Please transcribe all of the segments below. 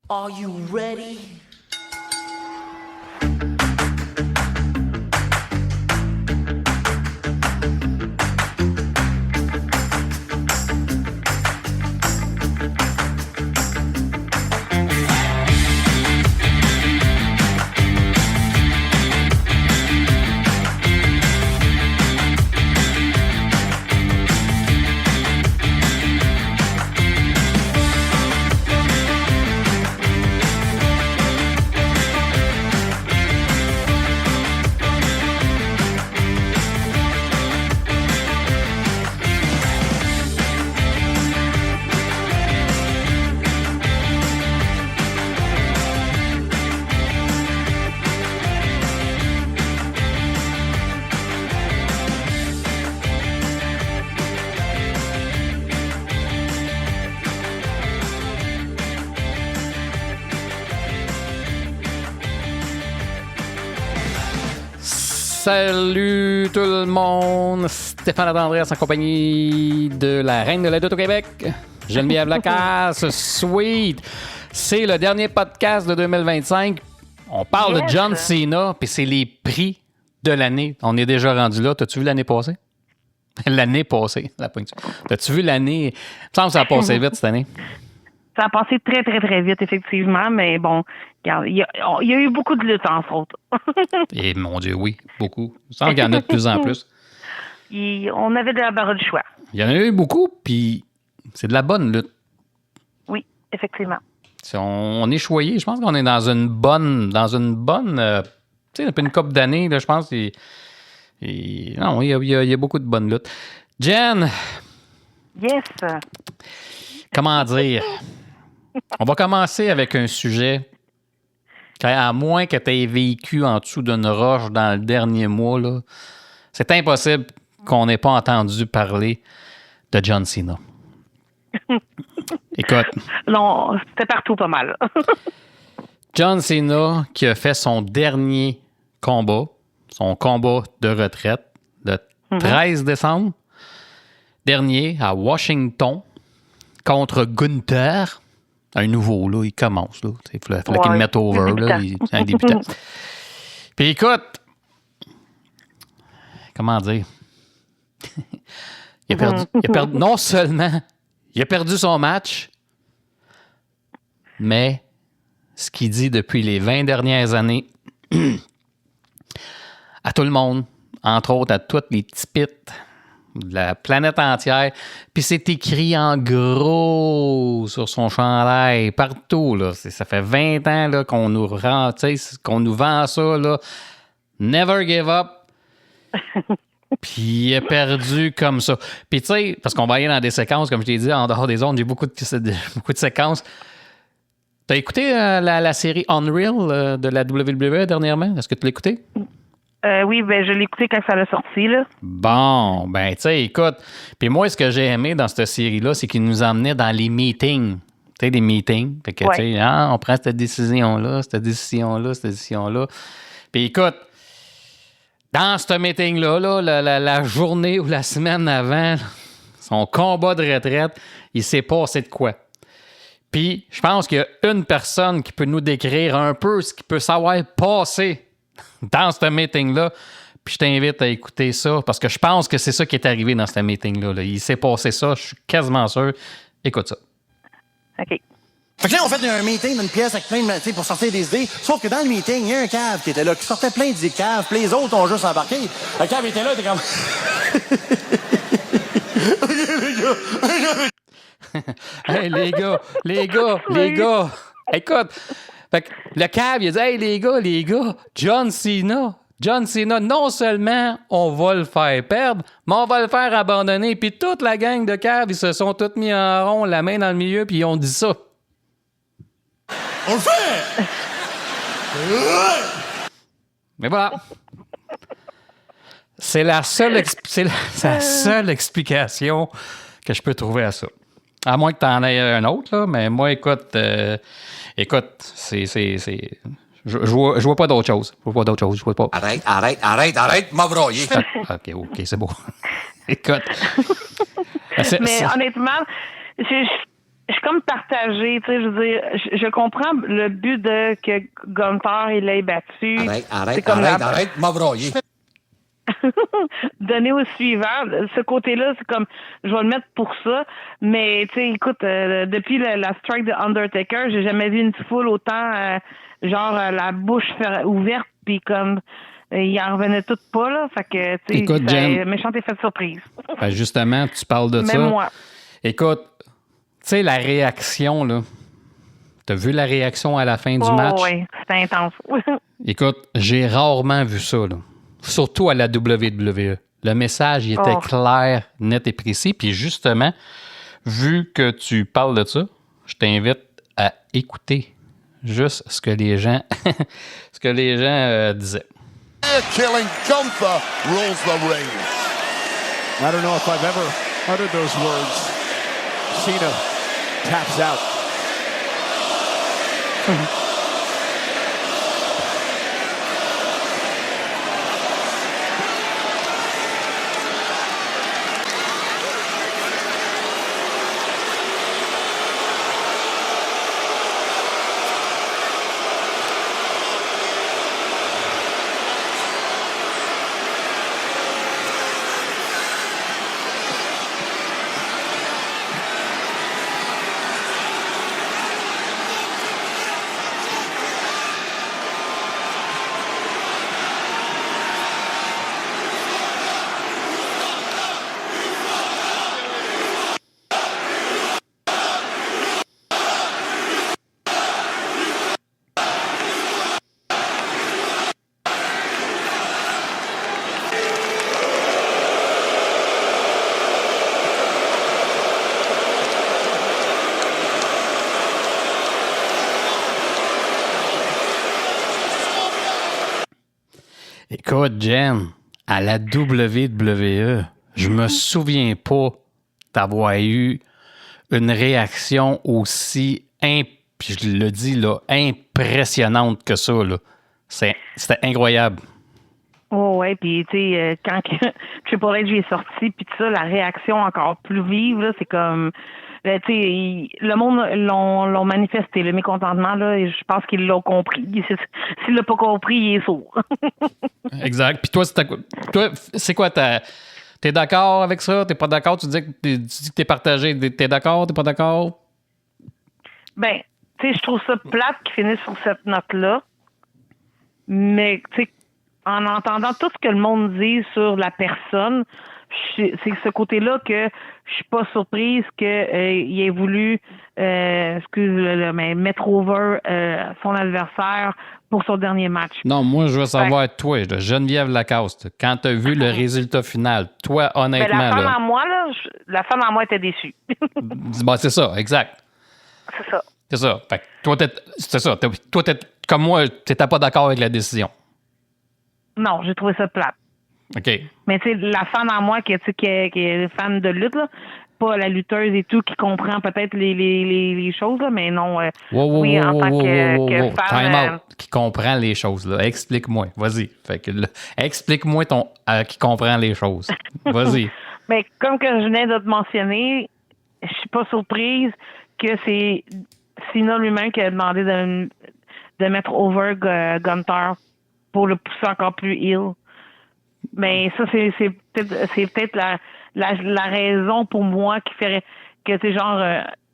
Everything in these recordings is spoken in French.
Are you ready? Salut tout le monde, Stéphane Andreas en compagnie de la reine de la lutte au Québec, Geneviève Lacasse, Sweet. C'est le dernier podcast de 2025. On parle de John Cena, puis c'est les prix de l'année. On est déjà rendu là. T'as-tu vu l'année passée? L'année passée, la pointure. T'as-tu vu l'année? Il me semble que ça a passé vite cette année. Ça a passé très, très, très vite, effectivement, mais bon, regarde, il y a eu beaucoup de luttes, entre autres. Et mon Dieu, oui, beaucoup. Il me semble qu'il y en a de plus en plus. On avait de la barre du choix. Il y en a eu beaucoup, puis c'est de la bonne lutte. Oui, effectivement. On est choyé. Je pense qu'on est dans une bonne, tu sais, depuis une couple d'années, là, je pense. Non, il y a beaucoup de bonnes luttes. Jen! Yes! Comment dire? On va commencer avec un sujet à moins que tu aies vécu en dessous d'une roche dans le dernier mois, là, c'est impossible qu'on n'ait pas entendu parler de John Cena. Écoute. Non, c'était partout pas mal. John Cena qui a fait son dernier combat, son combat de retraite, le 13 décembre dernier à Washington contre Gunther. Un nouveau, là, il commence. Là. Il fallait qu'il le mette over. Là, un débutant. Puis écoute, comment dire? il a perdu. Non seulement il a perdu son match, mais ce qu'il dit depuis les 20 dernières années à tout le monde, entre autres à toutes les petits pits de la planète entière, puis c'est écrit en gros sur son chandail, partout, là. Ça fait 20 ans là, qu'on nous rend, qu'on nous vend ça, là. Never give up. Puis il a perdu comme ça. Puis tu sais, parce qu'on va aller dans des séquences, comme je t'ai dit, en dehors des ondes, j'ai beaucoup de séquences. T'as écouté la série Unreal de la WWE dernièrement? Est-ce que tu l'as écouté? Oui, ben je l'ai écouté quand ça a sorti, là. Bon, ben tu sais, écoute. Puis moi, ce que j'ai aimé dans cette série-là, c'est qu'il nous emmenait dans les meetings. Tu sais, des meetings. Fait que, tu sais, on prend cette décision-là, cette décision-là, cette décision-là. Puis écoute, dans ce meeting-là, la journée ou la semaine avant, son combat de retraite, il s'est passé de quoi? Puis, je pense qu'il y a une personne qui peut nous décrire un peu ce qui peut savoir passer dans ce meeting-là. Puis, je t'invite à écouter ça parce que je pense que c'est ça qui est arrivé dans ce meeting-là. Là. Il s'est passé ça, je suis quasiment sûr. Écoute ça. OK. Fait que là, on fait un meeting d'une pièce avec plein de, tu sais, pour sortir des idées. Sauf que dans le meeting, il y a un cave qui était là, qui sortait plein d'idées de cave, puis les autres ont juste embarqué. Le cave était là, il était comme... Hey, les gars. Écoute, fait que le cave, il a dit, hey, les gars, John Cena, non seulement on va le faire perdre, mais on va le faire abandonner. Puis toute la gang de cave, ils se sont tous mis en rond, la main dans le milieu, puis ils ont dit ça. On le fait! Mais voilà. C'est la seule explication que je peux trouver à ça. À moins que tu en aies un autre, là, mais moi, écoute, c'est... Je vois pas d'autre chose. Je vois pas. Arrête, m'a broyé. OK, c'est beau. Écoute. Mais honnêtement, je suis comme partagée, tu sais, je veux dire, je comprends le but de que Gunther il l'ait battu. Arrête, m'abroyer. Donner au suivant, ce côté-là, c'est comme, je vais le mettre pour ça, mais tu sais, écoute, depuis la strike de Undertaker, j'ai jamais vu une foule autant, la bouche ouverte, puis comme, ils en revenaient toutes pas, là, fait que, tu sais, Écoute, c'est Jen, méchant effet de surprise. Ben justement, tu parles de ça. Même moi. Écoute, tu sais, la réaction, là, t'as vu la réaction à la fin du match? Oui, c'était intense. Écoute, j'ai rarement vu ça, là. Surtout à la WWE. Le message, il était clair, net et précis. Puis justement, vu que tu parles de ça, je t'invite à écouter juste ce que les gens, disaient. Killing Gunther rules the ring. I don't know if I've ever uttered those words. Cena taps out. Écoute, Jen, à la WWE, je me souviens pas d'avoir eu une réaction aussi, puis je le dis là, impressionnante que ça, là. C'était incroyable. Oh ouais, puis tu sais, quand Triple H est sorti, puis tout ça, la réaction encore plus vive, là, c'est comme, tu sais, le monde l'ont manifesté, le mécontentement, là, et je pense qu'ils l'ont compris. S'il l'a pas compris, il est sourd. Exact. Puis toi, c'est quoi t'es d'accord avec ça? T'es pas d'accord? Tu dis que t'es partagé. T'es d'accord? T'es pas d'accord? Ben, tu sais, je trouve ça plate qu'ils finissent sur cette note-là. Mais, tu sais, en entendant tout ce que le monde dit sur la personne, c'est ce côté-là que je suis pas surprise qu'il ait voulu mais mettre over son adversaire pour son dernier match. Non, moi, je veux savoir, toi, Geneviève Lacaste, quand tu as vu le résultat final, toi, honnêtement... Ben, la femme en moi était déçue. Ben, c'est ça, exact. C'est ça. C'est ça. Fait que toi, c'est ça. Toi, comme moi, tu n'étais pas d'accord avec la décision. Non, j'ai trouvé ça plate. OK. Mais tu sais, la fan en moi qui est fan de lutte, là, pas la lutteuse et tout, qui comprend peut-être les choses, là, mais non, en tant que fan... Time out. Qui comprend les choses, là. Explique-moi. Vas-y. Fait que là, explique-moi qui comprend les choses. Vas-y. Mais comme que je venais de te mentionner, je suis pas surprise que c'est Cena lui-même qui a demandé de mettre over Gunther pour le pousser encore plus heel. Mais ça, c'est peut-être la raison pour moi qui ferait que c'est genre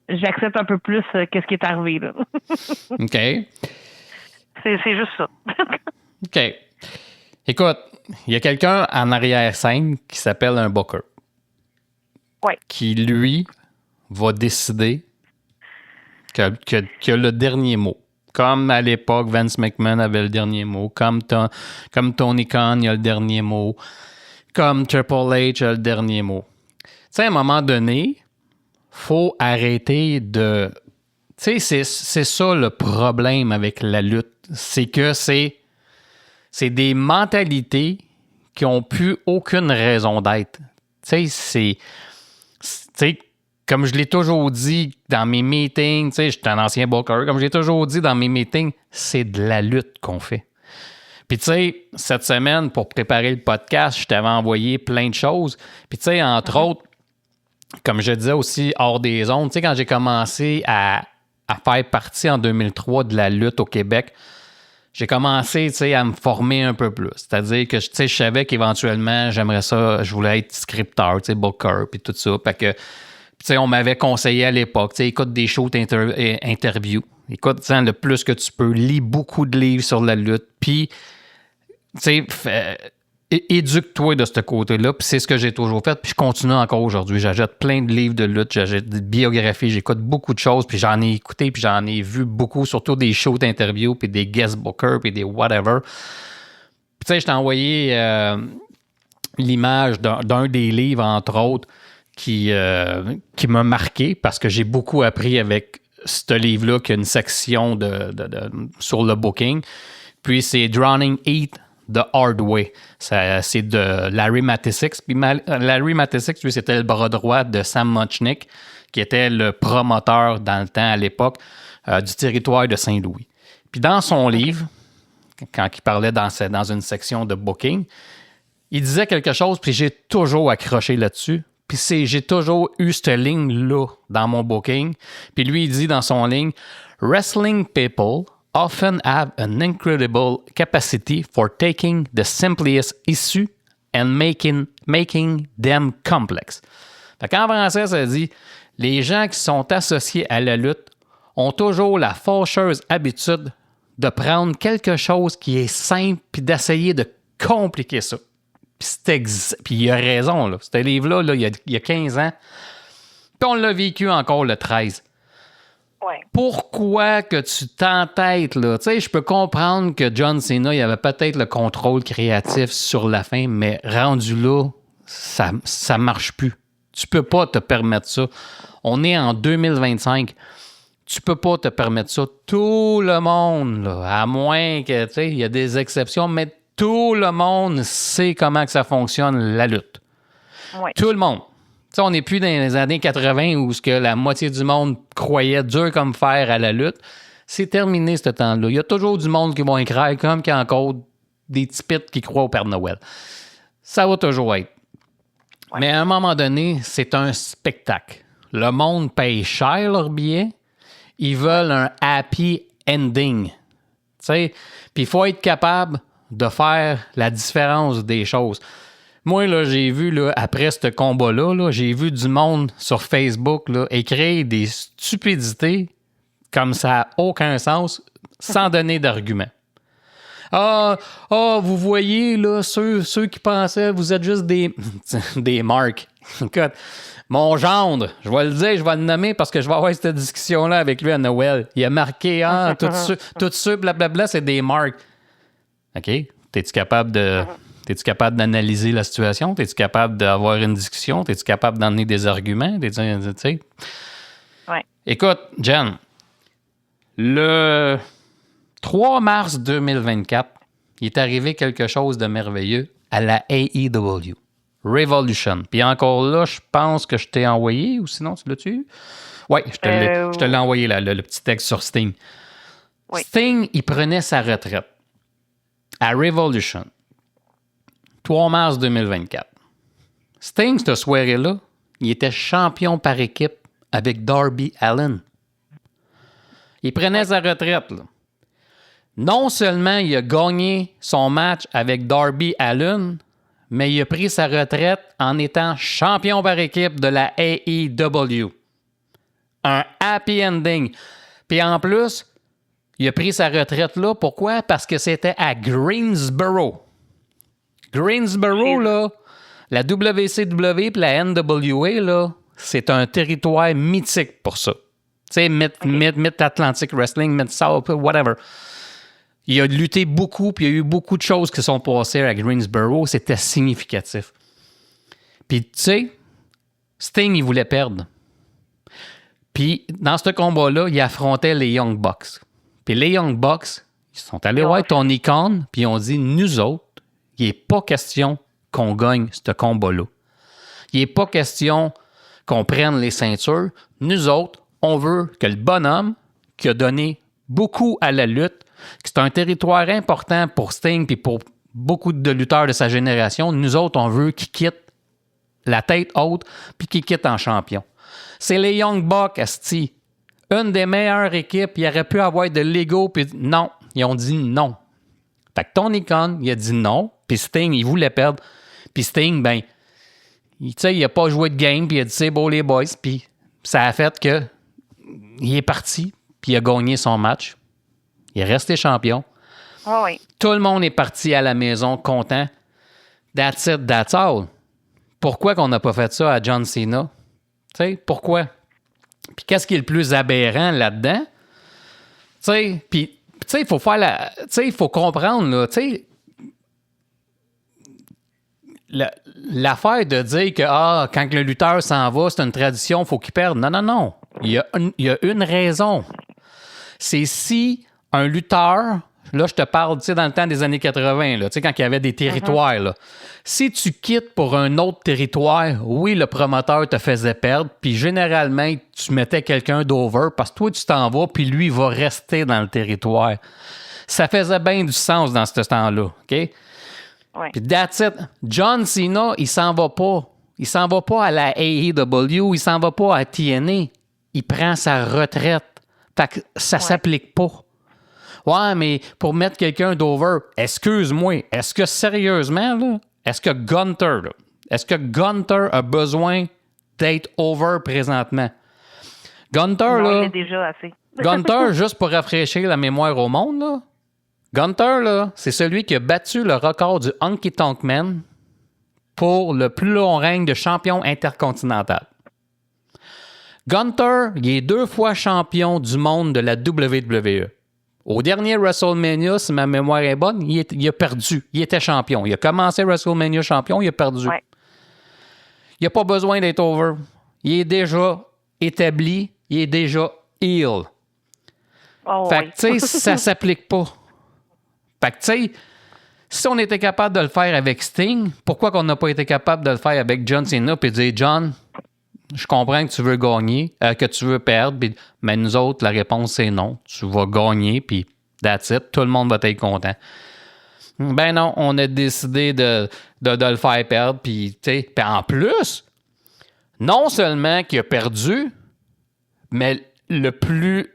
j'accepte un peu plus qu'est-ce qui est arrivé là. OK. C'est juste ça. OK. Écoute, il y a quelqu'un en arrière-scène qui s'appelle un booker. Ouais. Qui, lui, va décider qu'il a le dernier mot. Comme à l'époque, Vince McMahon avait le dernier mot. Comme Tony Khan, il a le dernier mot. Comme Triple H a le dernier mot. Tu sais, à un moment donné, faut arrêter de... Tu sais, c'est ça le problème avec la lutte. C'est que c'est des mentalités qui n'ont plus aucune raison d'être. Tu sais, comme je l'ai toujours dit dans mes meetings, tu sais, je suis un ancien booker, comme je l'ai toujours dit dans mes meetings, c'est de la lutte qu'on fait. Puis tu sais, cette semaine, pour préparer le podcast, je t'avais envoyé plein de choses. Puis tu sais, entre autres, comme je disais aussi hors des ondes, tu sais, quand j'ai commencé à faire partie en 2003 de la lutte au Québec, j'ai commencé, tu sais, à me former un peu plus. C'est-à-dire que, tu sais, je savais qu'éventuellement, j'aimerais ça, je voulais être scripteur, tu sais, booker, puis tout ça. Fait que, tu sais, on m'avait conseillé à l'époque, tu sais, écoute des shows d'interview. Écoute, tu sais, le plus que tu peux, lis beaucoup de livres sur la lutte, puis, tu sais, éduque-toi de ce côté-là, puis c'est ce que j'ai toujours fait, puis je continue encore aujourd'hui. J'achète plein de livres de lutte, j'achète des biographies, j'écoute beaucoup de choses, puis j'en ai écouté, puis j'en ai vu beaucoup, surtout des shows d'interview, puis des guest bookers, puis des whatever. Puis tu sais, je t'ai envoyé l'image d'un des livres, entre autres, qui m'a marqué, parce que j'ai beaucoup appris avec ce livre-là, qui a une section sur le booking. Puis c'est Drowning Heat, The Hard Way. C'est de Larry Matysik. Puis Larry Matysik, lui, c'était le bras droit de Sam Muchnick, qui était le promoteur dans le temps, à l'époque, du territoire de Saint-Louis. Puis dans son livre, quand il parlait dans une section de booking, il disait quelque chose, puis j'ai toujours accroché là-dessus. Puis j'ai toujours eu cette ligne-là dans mon booking. Puis lui, il dit dans son ligne, « Wrestling people often have an incredible capacity for taking the simplest issue and making them complex. » Fait qu'en français, ça dit « Les gens qui sont associés à la lutte ont toujours la fâcheuse habitude de prendre quelque chose qui est simple puis d'essayer de compliquer ça. » Puis il a raison, là. Ce livre-là, là, il y a 15 ans. Puis on l'a vécu encore le 13. Ouais. Pourquoi que tu t'entêtes, là? Tu sais, je peux comprendre que John Cena, il avait peut-être le contrôle créatif sur la fin, mais rendu là, ça marche plus. Tu peux pas te permettre ça. On est en 2025. Tu peux pas te permettre ça. Tout le monde, là, à moins que, tu sais, il y a des exceptions, mais tout le monde sait comment que ça fonctionne, la lutte. Ouais. Tout le monde. T'sais, on n'est plus dans les années 80 où ce que la moitié du monde croyait dur comme fer à la lutte. C'est terminé ce temps-là. Il y a toujours du monde qui vont écrire comme qu'il y a encore des tipites qui croient au Père Noël. Ça va toujours être. Ouais. Mais à un moment donné, c'est un spectacle. Le monde paye cher leurs billets. Ils veulent un happy ending. Puis il faut être capable de faire la différence des choses. Moi, là, j'ai vu, là, après ce combat-là, là, j'ai vu du monde sur Facebook là, écrire des stupidités comme ça n'a aucun sens, sans donner d'argument. Vous voyez, là, ceux qui pensaient, vous êtes juste des marques. Écoute, mon gendre, je vais le dire, je vais le nommer parce que je vais avoir cette discussion-là avec lui à Noël. Il a marqué, tout ça, blablabla, c'est des marques. OK? T'es-tu capable d'analyser la situation? T'es-tu capable d'avoir une discussion? T'es-tu capable d'emmener des arguments? Ouais. Écoute, Jen, le 3 mars 2024, il est arrivé quelque chose de merveilleux à la AEW. Revolution. Puis encore là, je pense que je t'ai envoyé, ou sinon, tu l'as-tu eu? Oui, je te l'ai envoyé, là, le petit texte sur Sting. Oui. Sting, il prenait sa retraite à Revolution. 3 mars 2024. Sting, cette soirée-là, il était champion par équipe avec Darby Allin. Il prenait sa retraite, là. Non seulement il a gagné son match avec Darby Allin, mais il a pris sa retraite en étant champion par équipe de la AEW. Un happy ending. Puis en plus, il a pris sa retraite là. Pourquoi? Parce que c'était à Greensboro. Greensboro, là, la WCW et la NWA, là, c'est un territoire mythique pour ça. Tu sais, Mid-Atlantic Wrestling, Mid-South, whatever. Il a lutté beaucoup, puis il y a eu beaucoup de choses qui sont passées à Greensboro. C'était significatif. Puis, tu sais, Sting, il voulait perdre. Puis, dans ce combat-là, il affrontait les Young Bucks. Puis les Young Bucks, ils sont allés voir Tony Khan, puis ils ont dit, nous autres, il n'est pas question qu'on gagne ce combat-là. Il n'est pas question qu'on prenne les ceintures. Nous autres, on veut que le bonhomme qui a donné beaucoup à la lutte, que c'est un territoire important pour Sting et pour beaucoup de lutteurs de sa génération, nous autres, on veut qu'il quitte la tête haute puis qui quitte en champion. C'est les Young Bucks, asti. Une des meilleures équipes. Il aurait pu avoir de l'ego, puis non. Ils ont dit non. Fait que Tony Khan, il a dit non, puis Sting, il voulait perdre. Puis Sting, ben, il n'a pas joué de game, puis il a dit c'est beau les boys, puis ça a fait que il est parti, puis il a gagné son match. Il est resté champion. Ah oui. Tout le monde est parti à la maison content. That's it, that's all. Pourquoi qu'on n'a pas fait ça à John Cena? Tu sais, pourquoi? Puis qu'est-ce qui est le plus aberrant là-dedans? Tu sais, puis, tu sais, il faut faire la... Tu sais, il faut comprendre, là, tu sais... L'affaire de dire que quand le lutteur s'en va, c'est une tradition, il faut qu'il perde. Non, non, non. Il y a une raison. C'est si un lutteur, là, je te parle, tu sais, dans le temps des années 80, là, tu sais, quand il y avait des territoires, là. Si tu quittes pour un autre territoire, oui, le promoteur te faisait perdre, puis généralement, tu mettais quelqu'un d'over parce que toi, tu t'en vas, puis lui, il va rester dans le territoire. Ça faisait bien du sens dans ce temps-là, OK? Ouais. Puis that's it. John Cena, il s'en va pas. Il s'en va pas à la AEW, il s'en va pas à TNA. Il prend sa retraite. Fait que ça s'applique pas. Ouais, mais pour mettre quelqu'un d'over, excuse-moi, est-ce que sérieusement, là, est-ce que Gunther a besoin d'être over présentement? Gunther, Non, là... il est déjà assez. Gunther, juste pour rafraîchir la mémoire au monde, là, Gunther, là, c'est celui qui a battu le record du Honky Tonk Man pour le plus long règne de champion intercontinental. Gunther, il est 2 fois champion du monde de la WWE. Au dernier WrestleMania, si ma mémoire est bonne, il a perdu. Il était champion. Il a commencé WrestleMania champion, il a perdu. Ouais. Il n'a pas besoin d'être over. Il est déjà établi, il est déjà heel. Oh, Fait que, oui. tu sais, ça s'applique pas. Fait que, tu sais, si on était capable de le faire avec Sting, pourquoi qu'on n'a pas été capable de le faire avec John Cena puis dire, John, je comprends que tu veux gagner, que tu veux perdre, mais nous autres, la réponse, c'est non. Tu vas gagner, puis that's it. Tout le monde va être content. Ben non, on a décidé de le faire perdre, puis, tu sais, puis en plus, non seulement qu'il a perdu, mais le plus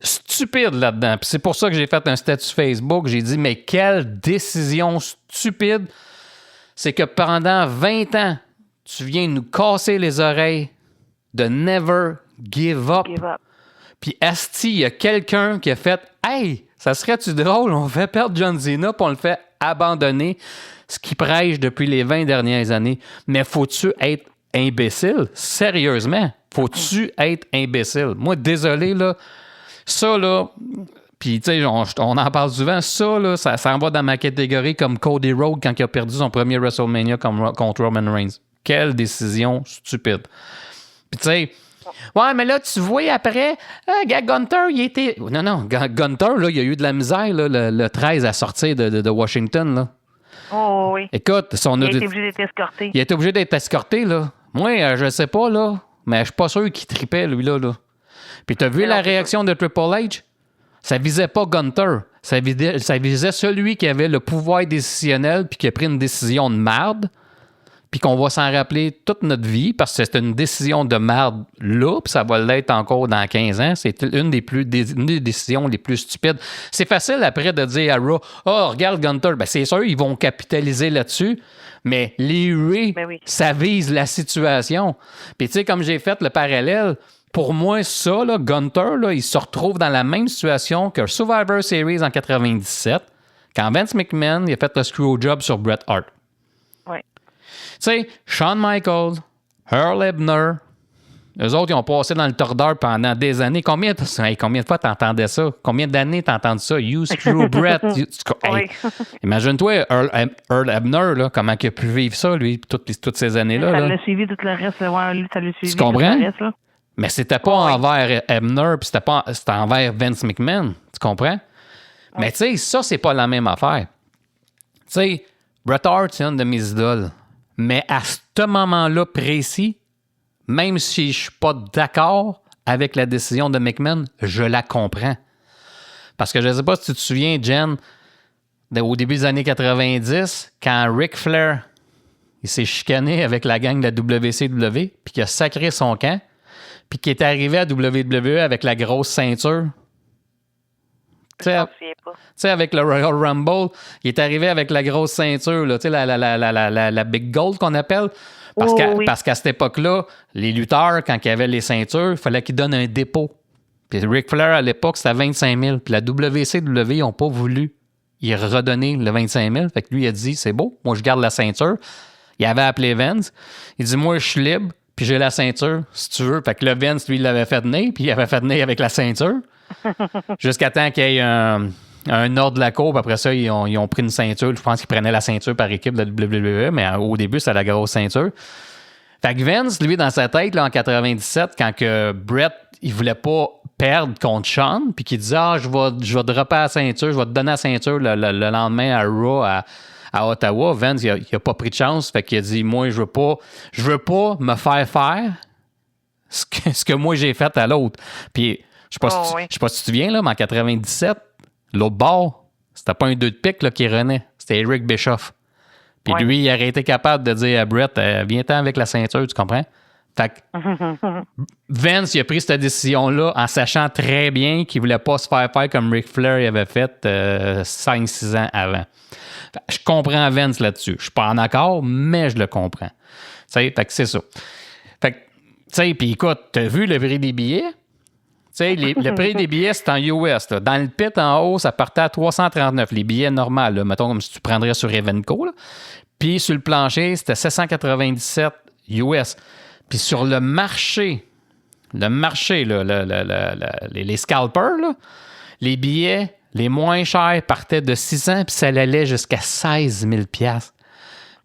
stupide là-dedans. Puis c'est pour ça que j'ai fait un statut Facebook. J'ai dit, mais quelle décision stupide. C'est que pendant 20 ans, tu viens nous casser les oreilles de never give up. Give up. Puis asti, il y a quelqu'un qui a fait « Hey, ça serait-tu drôle? On fait perdre John Cena puis on le fait abandonner. » Ce qui prêche depuis les 20 dernières années. Mais faut-tu être imbécile? Sérieusement, faut-tu être imbécile? Moi, désolé, là, ça, là, puis, tu sais, on en parle souvent, ça, là, ça en va dans ma catégorie comme Cody Rhodes quand il a perdu son premier WrestleMania contre Roman Reigns. Quelle décision stupide. Puis, tu sais, ouais, mais là, tu vois, après, Gunther, il était... Non, Gunther, là, il a eu de la misère, là, le 13 à sortir de Washington, là. Oh, oui. Écoute, Il a été obligé d'être escorté. Il a été obligé d'être escorté, là. Moi, je sais pas, là, mais je suis pas sûr qu'il tripait, lui, là. Puis t'as vu la réaction de Triple H? Ça visait pas Gunther. Ça visait celui qui avait le pouvoir décisionnel puis qui a pris une décision de merde puis qu'on va s'en rappeler toute notre vie parce que c'est une décision de merde là puis ça va l'être encore dans 15 ans. C'est une des décisions les plus stupides. C'est facile après de dire à Raw, « Oh, regarde Gunther. » Ben, c'est sûr, ils vont capitaliser là-dessus. Mais les Ray, Ben oui. ça vise la situation. Puis tu sais, comme j'ai fait le parallèle, pour moi, ça, là, Gunther, là, il se retrouve dans la même situation que Survivor Series en 97, quand Vince McMahon il a fait le screwjob sur Bret Hart. Oui. Tu sais, Shawn Michaels, Earl Hebner, eux autres, ils ont passé dans le tordeur pendant des années. Combien de fois t'entendais ça? Combien d'années t'as entendu ça? You screw Bret. Oui. Imagine-toi, Earl Hebner, là, comment il a pu vivre ça, lui, toutes ces années-là. Ça là. l'a suivi tout le reste. Ouais, lui, ça l'a suivi. Tu comprends? Tout le reste, là. Mais c'était pas envers Hebner, puis c'était envers Vince McMahon. Tu comprends? Mais tu sais, ça, c'est pas la même affaire. Tu sais, Bret Hart, c'est une de mes idoles. Mais à ce moment-là précis, même si je suis pas d'accord avec la décision de McMahon, je la comprends. Parce que je ne sais pas si tu te souviens, Jen, au début des années 90, quand Ric Flair il s'est chicané avec la gang de la WCW, puis qu'il a sacré son camp, puis qu'il est arrivé à WWE avec la grosse ceinture. Tu sais, avec le Royal Rumble, il est arrivé avec la grosse ceinture, là, tu sais, la Big Gold qu'on appelle. Parce qu'à cette époque-là, les lutteurs, quand ils avaient les ceintures, il fallait qu'ils donnent un dépôt. Puis Ric Flair, à l'époque, c'était 25 000. Puis la WCW, ils n'ont pas voulu y redonner le 25 000. Fait que lui, il a dit, c'est beau, moi, je garde la ceinture. Il avait appelé Vince. Il dit, moi, je suis libre, puis j'ai la ceinture, si tu veux. Fait que le Vince, lui, il l'avait fait venir, puis il avait fait venir avec la ceinture. Jusqu'à temps qu'il y ait un ordre de la cour, puis après ça, ils ont pris une ceinture. Je pense qu'ils prenaient la ceinture par équipe de la WWE, mais au début, c'était la grosse ceinture. Fait que Vince, lui, dans sa tête, là, en 97, quand que Brett, il voulait pas perdre contre Shawn, puis qu'il disait, je vais dropper la ceinture, je vais te donner la ceinture le lendemain à Raw à Ottawa. Vince, il a pas pris de chance, fait qu'il a dit, moi, je veux pas me faire ce que moi j'ai fait à l'autre. Puis, je sais pas si tu te souviens, là, mais en 97, l'autre bord, c'était pas un 2 de pique là, qui renaît. C'était Eric Bischoff. Puis lui, il aurait été capable de dire à Brett, viens-t'en avec la ceinture, tu comprends? Fait que Vince, il a pris cette décision-là en sachant très bien qu'il voulait pas se faire comme Ric Flair avait fait 5-6 ans avant. Je comprends Vince là-dessus. Je suis pas en accord, mais je le comprends. Fait que c'est ça. Fait que, tu sais, puis écoute, t'as vu le prix des billets? Tu sais, le prix des billets, c'est en US. Là. Dans le pit, en haut, ça partait à 339. Les billets normaux, là, mettons comme si tu prendrais sur Evenco. Là. Puis sur le plancher, c'était 797 US. Puis sur le marché, là, les scalpers, là, les billets les moins chers partaient de 600 puis ça allait jusqu'à 16 000 $.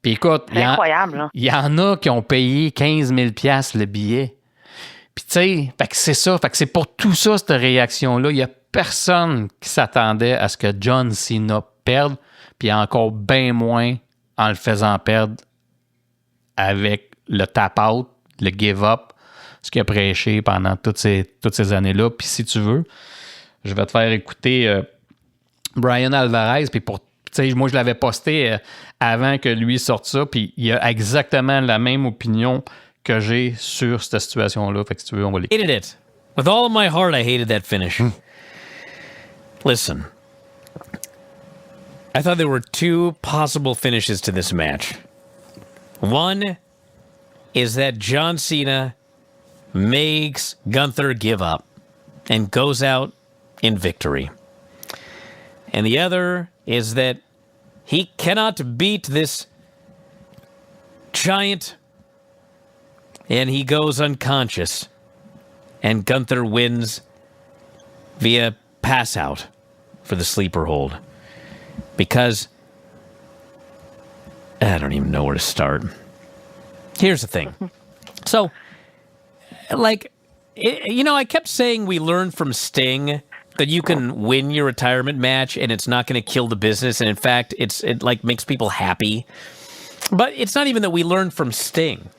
Puis écoute, c'est incroyable. Il y en a qui ont payé 15 000 $ le billet. Puis tu sais, fait que c'est ça. Fait que c'est pour tout ça, cette réaction-là. Il n'y a personne qui s'attendait à ce que John Cena perde, puis encore bien moins en le faisant perdre avec le tap-out, le give-up, ce qu'il a prêché pendant toutes ces années-là. Puis si tu veux, je vais te faire écouter Brian Alvarez. Puis pour, tu sais, moi, je l'avais posté avant que lui sorte ça. Puis il a exactement la même opinion que j'ai sur cette situation-là. Fait que si tu veux, on va l'écouter. Hated it. With all of my heart, I hated that finish. Listen, I thought there were two possible finishes to this match. One is that John Cena makes Gunther give up and goes out in victory. And the other is that he cannot beat this giant and he goes unconscious and Gunther wins via pass out for the sleeper hold. Because I don't even know where to start. Here's the thing. So, like, I kept saying we learned from Sting that you can win your retirement match and it's not going to kill the business. And in fact, it like makes people happy. But it's not even that we learned from Sting.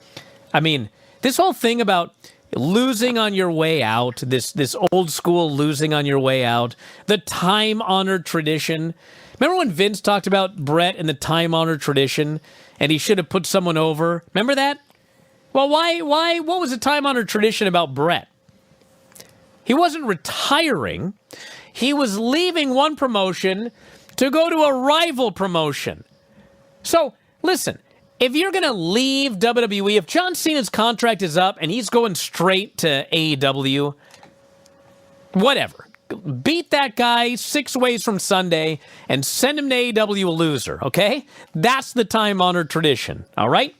I mean, this whole thing about losing on your way out, this old school losing on your way out, the time-honored tradition. Remember when Vince talked about Brett and the time-honored tradition, and he should have put someone over? Remember that? Well, why? What was the time-honored tradition about Brett? He wasn't retiring. He was leaving one promotion to go to a rival promotion. So, listen, if you're going to leave WWE, if John Cena's contract is up and he's going straight to AEW, whatever. Beat that guy 6 ways from Sunday and send him to AEW a loser, okay? That's the time-honored tradition, all right?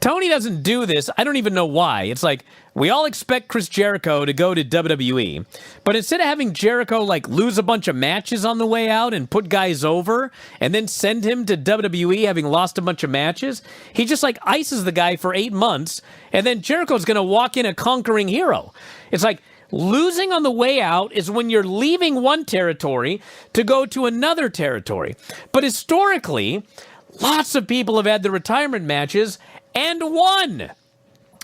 Tony doesn't do this. I don't even know why. It's like, we all expect Chris Jericho to go to WWE, but instead of having Jericho, like, lose a bunch of matches on the way out and put guys over and then send him to WWE having lost a bunch of matches, he just, like, ices the guy for 8 months, and then Jericho's going to walk in a conquering hero. It's like, losing on the way out is when you're leaving one territory to go to another territory. But historically, lots of people have had the retirement matches and won.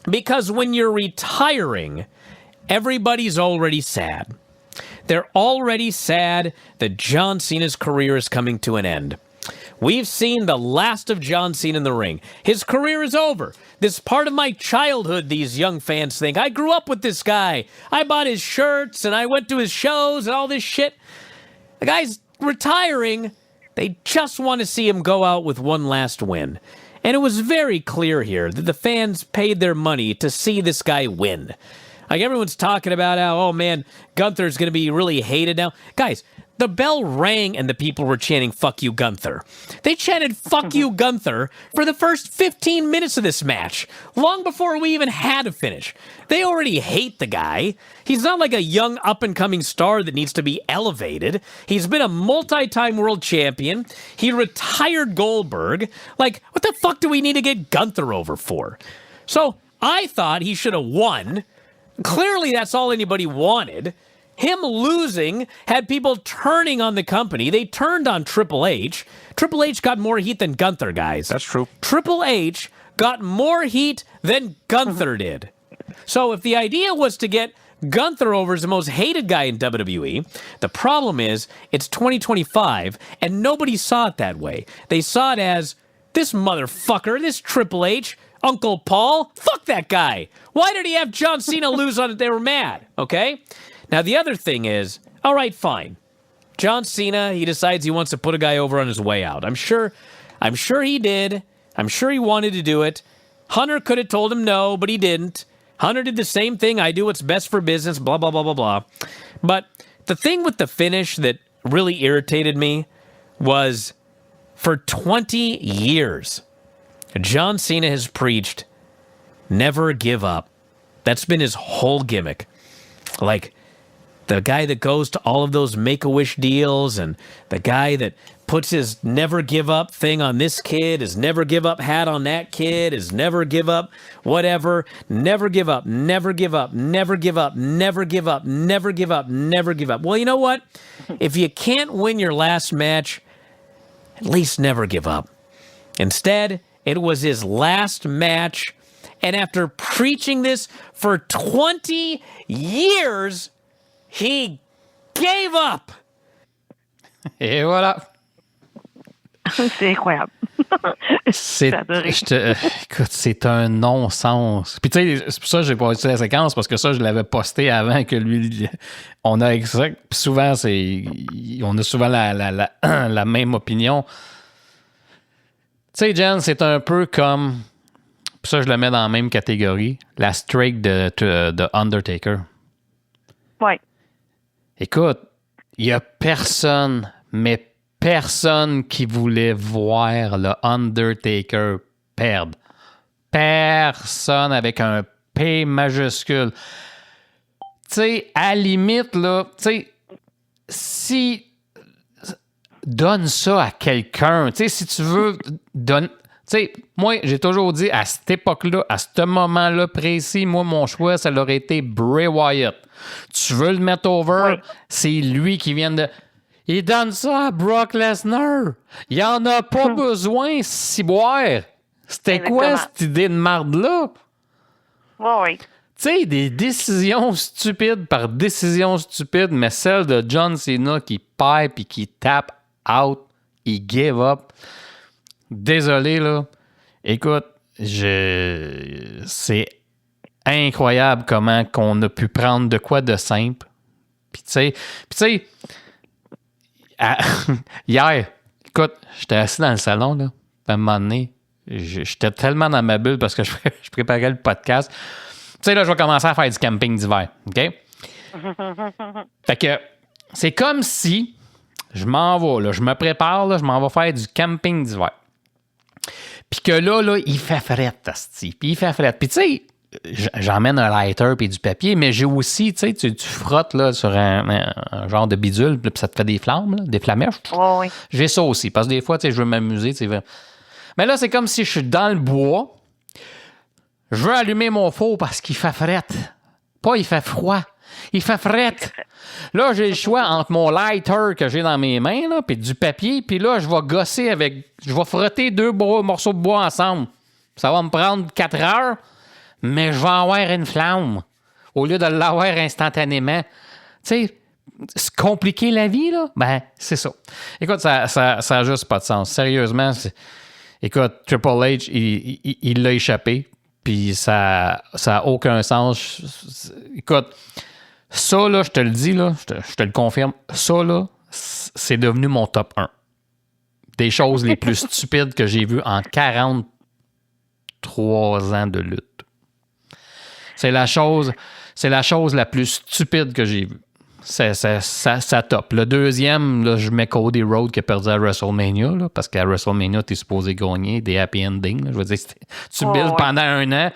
Because when you're retiring, everybody's already sad. They're already sad that John Cena's career is coming to an end. We've seen the last of John Cena in the ring. His career is over. This is part of my childhood, these young fans think. I grew up with this guy. I bought his shirts and I went to his shows and all this shit. The guy's retiring. They just want to see him go out with one last win. And it was very clear here that the fans paid their money to see this guy win. Like, everyone's talking about how, oh man, Gunther's going to be really hated now. Guys, the bell rang and the people were chanting, fuck you, Gunther. They chanted, fuck you, Gunther, for the first 15 minutes of this match, long before we even had a finish. They already hate the guy. He's not like a young up-and-coming star that needs to be elevated. He's been a multi-time world champion. He retired Goldberg. Like, what the fuck do we need to get Gunther over for? So, I thought he should have won. Clearly, that's all anybody wanted. Him losing had people turning on the company. They turned on Triple H. Triple H got more heat than Gunther, guys. That's true. Triple H got more heat than Gunther did. So if the idea was to get Gunther over as the most hated guy in WWE, the problem is it's 2025 and nobody saw it that way. They saw it as, this motherfucker, this Triple H, Uncle Paul, fuck that guy. Why did he have John Cena lose on it? They were mad, okay? Now, the other thing is, all right, fine. John Cena, he decides he wants to put a guy over on his way out. I'm sure he did. I'm sure he wanted to do it. Hunter could have told him no, but he didn't. Hunter did the same thing. I do what's best for business, blah, blah, blah, blah, blah. But the thing with the finish that really irritated me was for 20 years, John Cena has preached, never give up. That's been his whole gimmick. Like, the guy that goes to all of those Make-A-Wish deals and the guy that puts his never give up thing on this kid, his never give up hat on that kid, his never give up whatever, never give up, never give up, never give up, never give up, never give up, never give up. Well, you know what? If you can't win your last match, at least never give up. Instead, it was his last match, and after preaching this for 20 years, he gave up. Et voilà. C'est incroyable. C'est, J'ai adoré. écoute, c'est un non-sens. Puis tu sais, c'est pour ça que j'ai pas utilisé la séquence, parce que ça, je l'avais posté avant que lui... On a exact... Puis souvent, on a souvent la même opinion. Tu sais, Jen, c'est un peu comme... Puis ça, je le mets dans la même catégorie. La streak de Undertaker. Ouais. Écoute, il n'y a personne, mais personne qui voulait voir le Undertaker perdre. Personne avec un P majuscule. Tu sais, à la limite, là, tu sais, si... Donne ça à quelqu'un. Tu sais, si tu veux, donne... Tu sais, moi, j'ai toujours dit, à cette époque-là, à ce moment-là précis, moi, mon choix, ça aurait été Bray Wyatt. Tu veux le mettre over, oui. C'est lui qui vient de... Il donne ça à Brock Lesnar. Il en a pas besoin, ciboire. C'était quoi cette idée de marde-là? Oui. Tu sais, des décisions stupides par décisions stupides, mais celle de John Cena qui perd puis qui tape out, il give up. Désolé, là. Écoute, c'est incroyable comment qu'on a pu prendre de quoi de simple. Puis tu sais, hier, écoute, j'étais assis dans le salon, là, à un moment donné, j'étais tellement dans ma bulle parce que je préparais le podcast. Tu sais, là, je vais commencer à faire du camping d'hiver, OK? Fait que c'est comme si je m'en vais, là, je me prépare, là, je m'en vais faire du camping d'hiver. Puis que là, il fait fret, asti. Puis il fait fret. Puis tu sais, j'emmène un lighter puis du papier, mais j'ai aussi, tu sais, tu frottes là, sur un genre de bidule, puis ça te fait des flammes, là, des flamèches. Oui. J'ai ça aussi, parce que des fois, tu sais, je veux m'amuser, tu sais. Mais là, c'est comme si je suis dans le bois, je veux allumer mon four parce qu'il fait fret. Pas il fait froid, il fait fret. Là, j'ai le choix entre mon lighter que j'ai dans mes mains, là, puis du papier, puis là, je vais gosser je vais frotter 2 morceaux de bois ensemble. Ça va me prendre 4 heures, mais je vais avoir une flamme au lieu de l'avoir instantanément. Tu sais, se compliquer la vie, là, ben, c'est ça. Écoute, ça a juste pas de sens. Sérieusement, écoute, Triple H, il l'a échappé, puis ça a aucun sens. Écoute, ça, là, je te le dis, là, je te le confirme, ça, là, c'est devenu mon top 1. Des choses les plus stupides que j'ai vues en 43 ans de lutte. C'est la chose la plus stupide que j'ai vue. Ça top. Le deuxième, là, je mets Cody Rhodes qui a perdu à WrestleMania, là, parce qu'à WrestleMania, tu es supposé gagner des happy endings. Là. Je veux dire, tu builds pendant un an.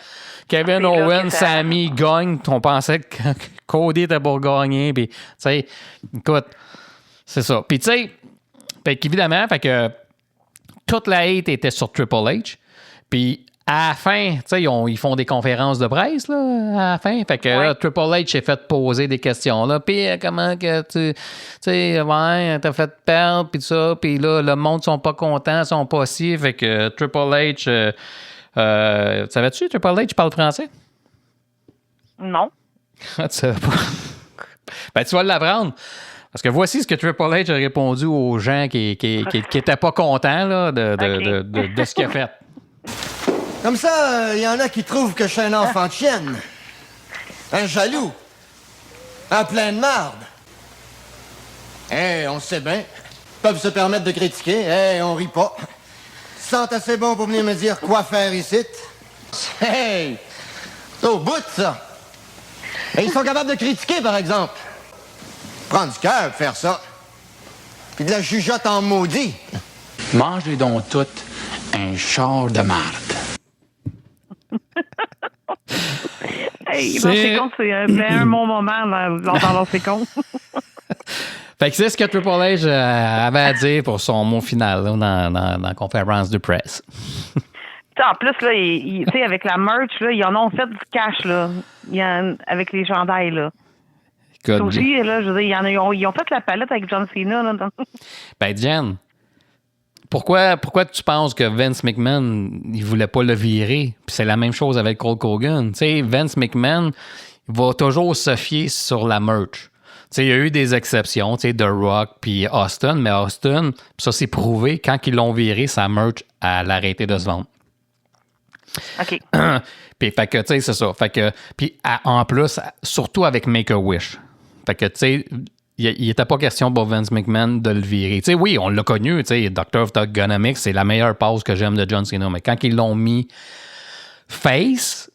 Kevin Owens, Sami gagne. On pensait que Cody était pour gagner. Puis, tu sais, écoute, c'est ça. Puis, tu sais, évidemment, fait que toute la hate était sur Triple H. Puis, à la fin, tu sais, ils font des conférences de presse, là, à la fin. Fait que là, Triple H s'est fait poser des questions, là. Puis, comment que tu sais, ouais, t'as fait perdre, puis tout ça. Puis là, le monde sont pas contents, sont pas si. Fait que Triple H, savais-tu, Triple H parle français? Non. Tu savais pas? Ben, tu vas l'apprendre. Parce que voici ce que Triple H a répondu aux gens qui étaient pas contents, là, de ce qu'il a fait. Comme ça, y en a qui trouvent que je suis un enfant de chienne. Un jaloux. Un plein de marde. On sait bien. Ils peuvent se permettre de critiquer. On rit pas. Ils se sentent assez bons pour venir me dire quoi faire ici. Hey! C'est au bout de ça. Et ils sont capables de critiquer, par exemple. Prendre du cœur pour faire ça. Puis de la jugeote en maudit. Mangez donc tout un char de marde. Hey, c'est con, c'est un bon moment dans ces cons. Fait que c'est ce que Triple H avait à dire pour son mot final là, dans la conférence de presse. En plus, là, avec la merch, là, ils en ont fait du cash là, avec les chandails. Là. Aussi, là, je veux dire, ils ont fait la palette avec John Cena. Là, ben, Jen, pourquoi tu penses que Vince McMahon, il voulait pas le virer? Puis c'est la même chose avec Hulk Hogan. Tu sais, Vince McMahon, il va toujours se fier sur la merch. Tu sais, il y a eu des exceptions, tu sais, The Rock puis Austin, mais Austin, ça c'est prouvé, quand ils l'ont viré, sa merch, elle a arrêté de se vendre. OK. Puis, fait que, tu sais, c'est ça. Fait que, puis, en plus, surtout avec Make-A-Wish. Fait que, tu sais, il n'était pas question pour Vince McMahon de le virer. Tu sais, oui, on l'a connu, tu sais, Doctor of Thuganomics, c'est la meilleure pause que j'aime de John Cena. Mais quand ils l'ont mis face,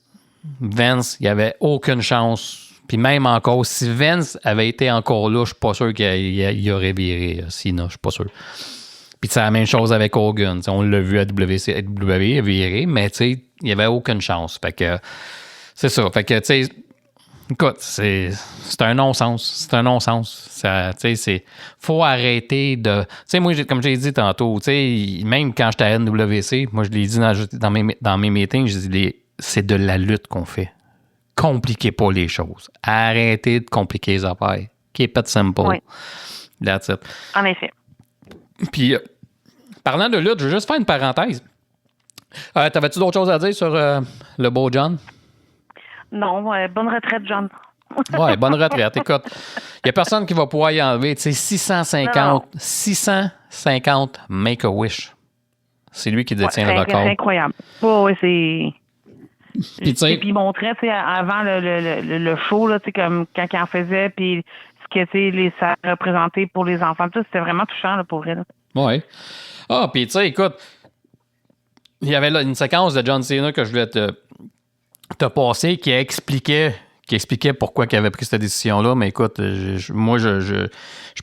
Vince, il n'y avait aucune chance. Puis même encore, si Vince avait été encore là, je suis pas sûr qu'il aurait viré Cena, je suis pas sûr. Puis c'est la même chose avec Hogan. T'sais, on l'a vu à WWE virer, mais tu sais, il n'y avait aucune chance. Fait que c'est ça. Fait que, tu sais, écoute, c'est un non-sens. C'est un non-sens. Tu sais, faut arrêter de... Tu sais, moi, comme j'ai dit tantôt, tu sais, même quand j'étais à NWC, moi, je l'ai dit dans mes meetings, je dis, c'est de la lutte qu'on fait. Compliquez pas les choses. Arrêtez de compliquer les affaires. Keep it simple. Oui. That's it. En effet. Puis, parlant de lutte, je veux juste faire une parenthèse. T'avais-tu d'autres choses à dire sur le beau John? Non, bonne retraite, John. Ouais, bonne retraite. Écoute, il n'y a personne qui va pouvoir y enlever. Tu sais, 650 Make-A-Wish. C'est lui qui détient le record. C'est incroyable. Oui, c'est... Puis, puis il montrait, tu sais, avant le show, là, tu sais, comme quand il en faisait, puis ce que, tu sais, ça représentait pour les enfants. Tout ça, c'était vraiment touchant, là, pour vrai. Oui. Ah, puis, tu sais, écoute, il y avait là une séquence de John Cena que je voulais te passer qui expliquait pourquoi il avait pris cette décision-là. Mais écoute, moi, je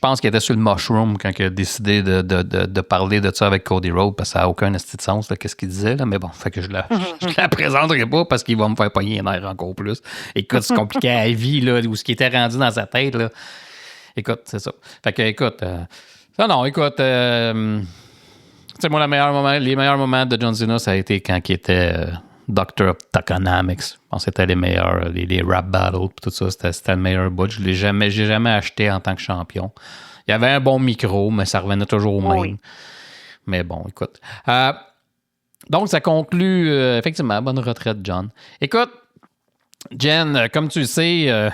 pense qu'il était sur le mushroom quand il a décidé de parler de ça avec Cody Rhodes, parce que ça n'a aucun esti de sens, là, qu'est-ce qu'il disait. Là. Mais bon, fait que je la présenterai pas parce qu'il va me faire pogner les nerfs encore plus. Écoute, c'est compliqué à la vie, là, où ce qui était rendu dans sa tête. Là. Écoute, c'est ça. Fait que, écoute, écoute, tu sais, moi, les meilleurs moments de John Cena, ça a été quand il était Doctor of Thuganomics. Je pense que c'était les meilleurs, les rap battles, tout ça, c'était le meilleur bout. J'ai jamais acheté en tant que champion. Il y avait un bon micro, mais ça revenait toujours au même. Oui. Mais bon, écoute. Donc, ça conclut, effectivement, bonne retraite, John. Écoute, Jen, comme tu le sais,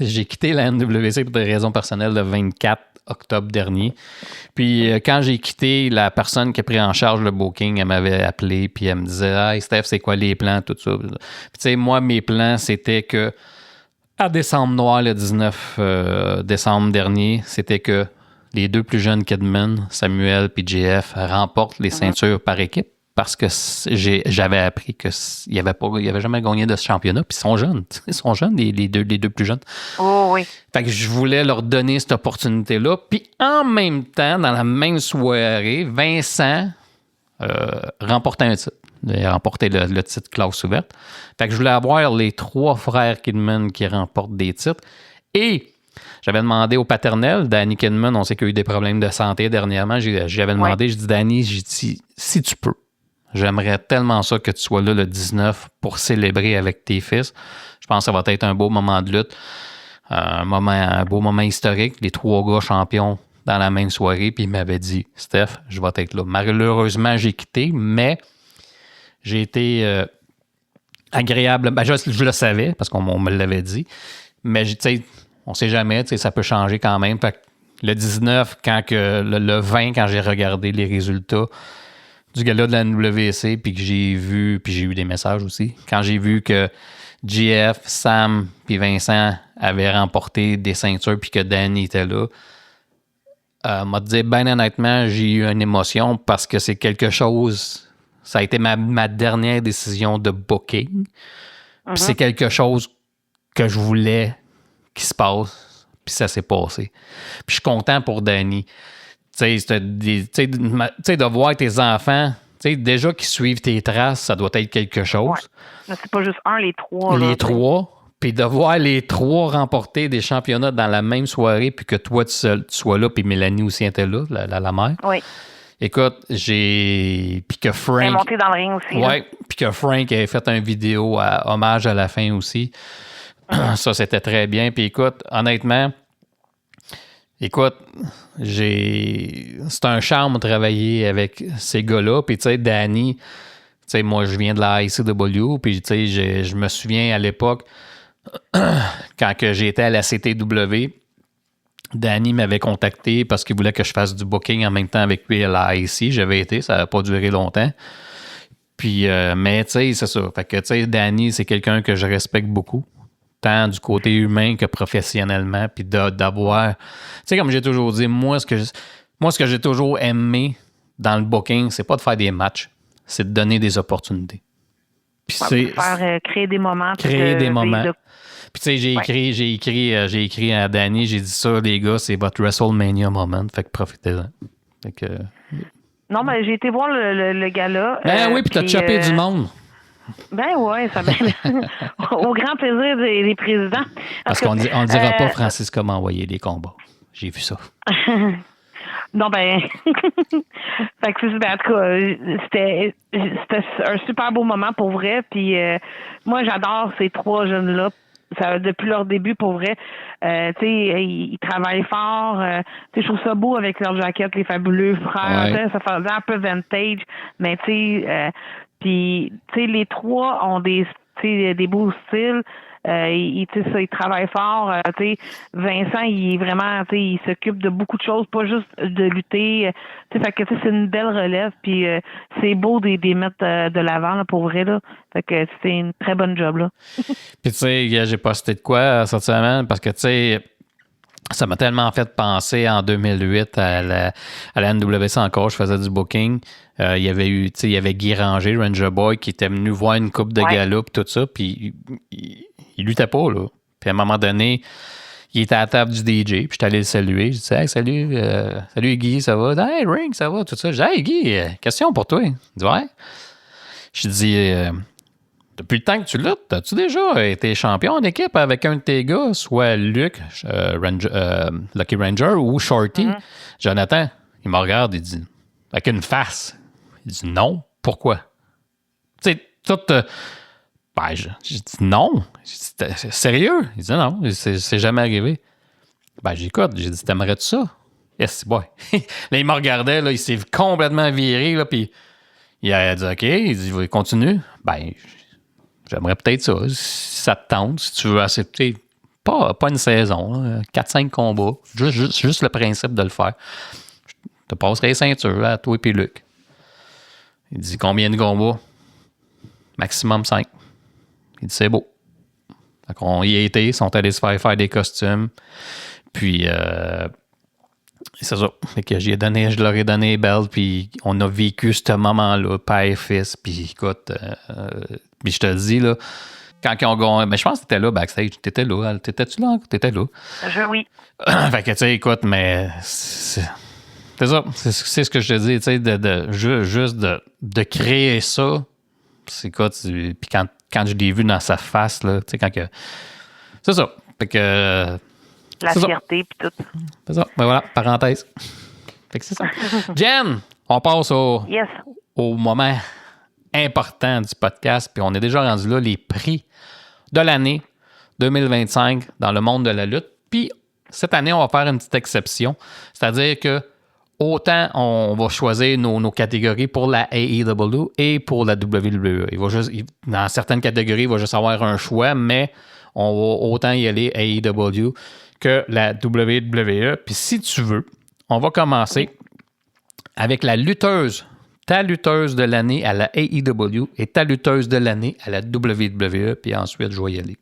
j'ai quitté la NWC pour des raisons personnelles le 24 octobre dernier. Puis quand j'ai quitté, la personne qui a pris en charge le booking, elle m'avait appelé, puis elle me disait « Hey Steph, c'est quoi les plans, tout ça? » Puis tu sais, moi, mes plans, c'était que à Décembre Noir, le 19 décembre dernier, c'était que les deux plus jeunes Kidman, Samuel et JF, remportent les ceintures par équipe. Parce que j'avais appris qu'il n'y avait jamais gagné de ce championnat. Puis ils sont jeunes. Ils sont jeunes, les deux plus jeunes. Oh oui. Fait que je voulais leur donner cette opportunité-là. Puis en même temps, dans la même soirée, Vincent remportait un titre. Il a remporté le titre classe ouverte. Fait que je voulais avoir les 3 frères Kidman qui remportent des titres. Et j'avais demandé au paternel, Danny Kidman, on sait qu'il y a eu des problèmes de santé dernièrement. J'avais demandé, j'ai dit, Danny, j'ai dit, si tu peux, j'aimerais tellement ça que tu sois là le 19 pour célébrer avec tes fils. Je pense que ça va être un beau moment de lutte, un beau moment historique. Les 3 gars champions dans la même soirée. Puis il m'avait dit, Steph, je vais être là. Malheureusement, j'ai quitté, mais j'ai été agréable. Ben, je le savais parce qu'on me l'avait dit. Mais tu sais, on ne sait jamais, ça peut changer quand même. Fait que le 19, le 20, quand j'ai regardé les résultats du gala de la NWC, puis que j'ai eu des messages aussi, quand j'ai vu que JF, Sam puis Vincent avaient remporté des ceintures puis que Danny était là, m'a dit, ben honnêtement, j'ai eu une émotion parce que c'est quelque chose, ça a été ma dernière décision de booking. Puis c'est quelque chose que je voulais qu'il se passe, puis ça s'est passé. Puis je suis content pour Danny. Tu sais, de voir tes enfants, déjà qui suivent tes traces, ça doit être quelque chose. Ouais. Mais c'est pas juste les 3. Les 3, puis de voir les 3 remporter des championnats dans la même soirée, puis que toi, tu sois là, puis Mélanie aussi était là, la mère. Oui. Écoute, puis que Frank... Elle est montée dans le ring aussi. Oui, puis que Frank avait fait une vidéo hommage à la fin aussi. Ça, c'était très bien. Puis écoute, honnêtement... c'est un charme de travailler avec ces gars-là. Puis, tu sais, Danny, tu sais, moi, je viens de la ICW. Puis, tu sais, je me souviens à l'époque, quand j'étais à la CTW, Danny m'avait contacté parce qu'il voulait que je fasse du booking en même temps avec lui à la IC. J'avais été, ça n'a pas duré longtemps. Puis, mais, tu sais, c'est ça. Fait que, tu sais, Danny, c'est quelqu'un que je respecte beaucoup. Tant du côté humain que professionnellement, puis d'avoir... Tu sais, comme j'ai toujours dit, moi, ce que j'ai toujours aimé dans le booking, c'est pas de faire des matchs, c'est de donner des opportunités. Puis c'est... créer des moments. Créer des moments. Puis tu sais, j'ai écrit à Danny, j'ai dit ça, les gars, c'est votre WrestleMania moment, fait que profitez-en. Fait que... Non, mais j'ai été voir le gala. Ben oui, puis t'as chopé du monde. Ben ouais, ça au grand plaisir des présidents. Parce qu'on ne dira pas Francisco m'a envoyé des combats. J'ai vu ça. Non, ben... fait que en tout cas, c'était un super beau moment pour vrai. Puis moi, j'adore ces 3 jeunes-là. Ça, depuis leur début, pour vrai. Tu sais, ils travaillent fort. Tu sais, je trouve ça beau avec leurs jaquettes, les fabuleux frères. Ouais. Ça fait un peu vintage. Mais tu sais... Puis, tu sais, les 3 ont des beaux styles. Ils travaillent fort. Tu sais, Vincent, il est vraiment, tu sais, il s'occupe de beaucoup de choses, pas juste de lutter. Tu sais, fait que c'est une belle relève. Puis, c'est beau de les mettre de l'avant, là, pour vrai, là. Fait que c'est une très bonne job, là. Puis, tu sais, j'ai posté de quoi cette semaine parce que, tu sais, ça m'a tellement fait penser en 2008 à la NWC encore. Je faisais du booking. Il y avait Guy Ranger, Ranger Boy, qui était venu voir une coupe de gala et tout ça. Puis il luttait pas, là. Puis à un moment donné, il était à la table du DJ. Puis j'étais allé le saluer. Je disais, hey, salut Guy, ça va? Hey, Ring, ça va? Tout ça. Je dis, hey Guy, question pour toi. Il dit, ouais. Je dis, depuis le temps que tu luttes, as-tu déjà été champion en équipe avec un de tes gars, soit Luc, Lucky Ranger ou Shorty? Jonathan, il me regarde, il dit, avec une face. Il dit, non, pourquoi? Tu sais, tout... j'ai dit, non. J'ai dit, sérieux? Il dit, non, c'est jamais arrivé. J'écoute, j'ai dit, t'aimerais-tu ça? Yes, boy. Là, il me regardait, là, il s'est complètement viré, là, puis il a dit, OK, il dit, continue. J'aimerais peut-être ça. Si ça te tente, si tu veux accepter, pas une saison, 4-5 combats. Juste le principe de le faire. Je te passerai les ceintures à toi et puis Luc. Il dit combien de combats? Maximum 5. Il dit c'est beau. Fait qu'on y a été, ils sont allés se faire des costumes. Puis c'est ça. Fait que je leur ai donné les belts, puis on a vécu ce moment-là, père et fils. Puis écoute, puis je te le dis, là, quand ils ont gagné, mais je pense que t'étais là backstage. T'étais là. T'étais-tu là? T'étais là. Oui. Fait que, tu sais, écoute, mais c'est ça. C'est ce que je te dis, tu sais, juste de créer ça. C'est quoi, puis quand je l'ai vu dans sa face, là, tu sais, quand que. C'est ça. Fait que. La c'est fierté, puis tout. C'est ça. Ben voilà, parenthèse. Fait que c'est ça. Jen, on passe Yes. au moment important du podcast, puis on est déjà rendu là, les prix de l'année 2025 dans le monde de la lutte. Puis cette année, on va faire une petite exception. C'est-à-dire que autant on va choisir nos catégories pour la AEW et pour la WWE. Dans certaines catégories, il va juste avoir un choix, mais on va autant y aller AEW que la WWE. Puis si tu veux, on va commencer avec ta lutteuse de l'année à la AEW et ta lutteuse de l'année à la WWE. Puis ensuite, je vais y aller.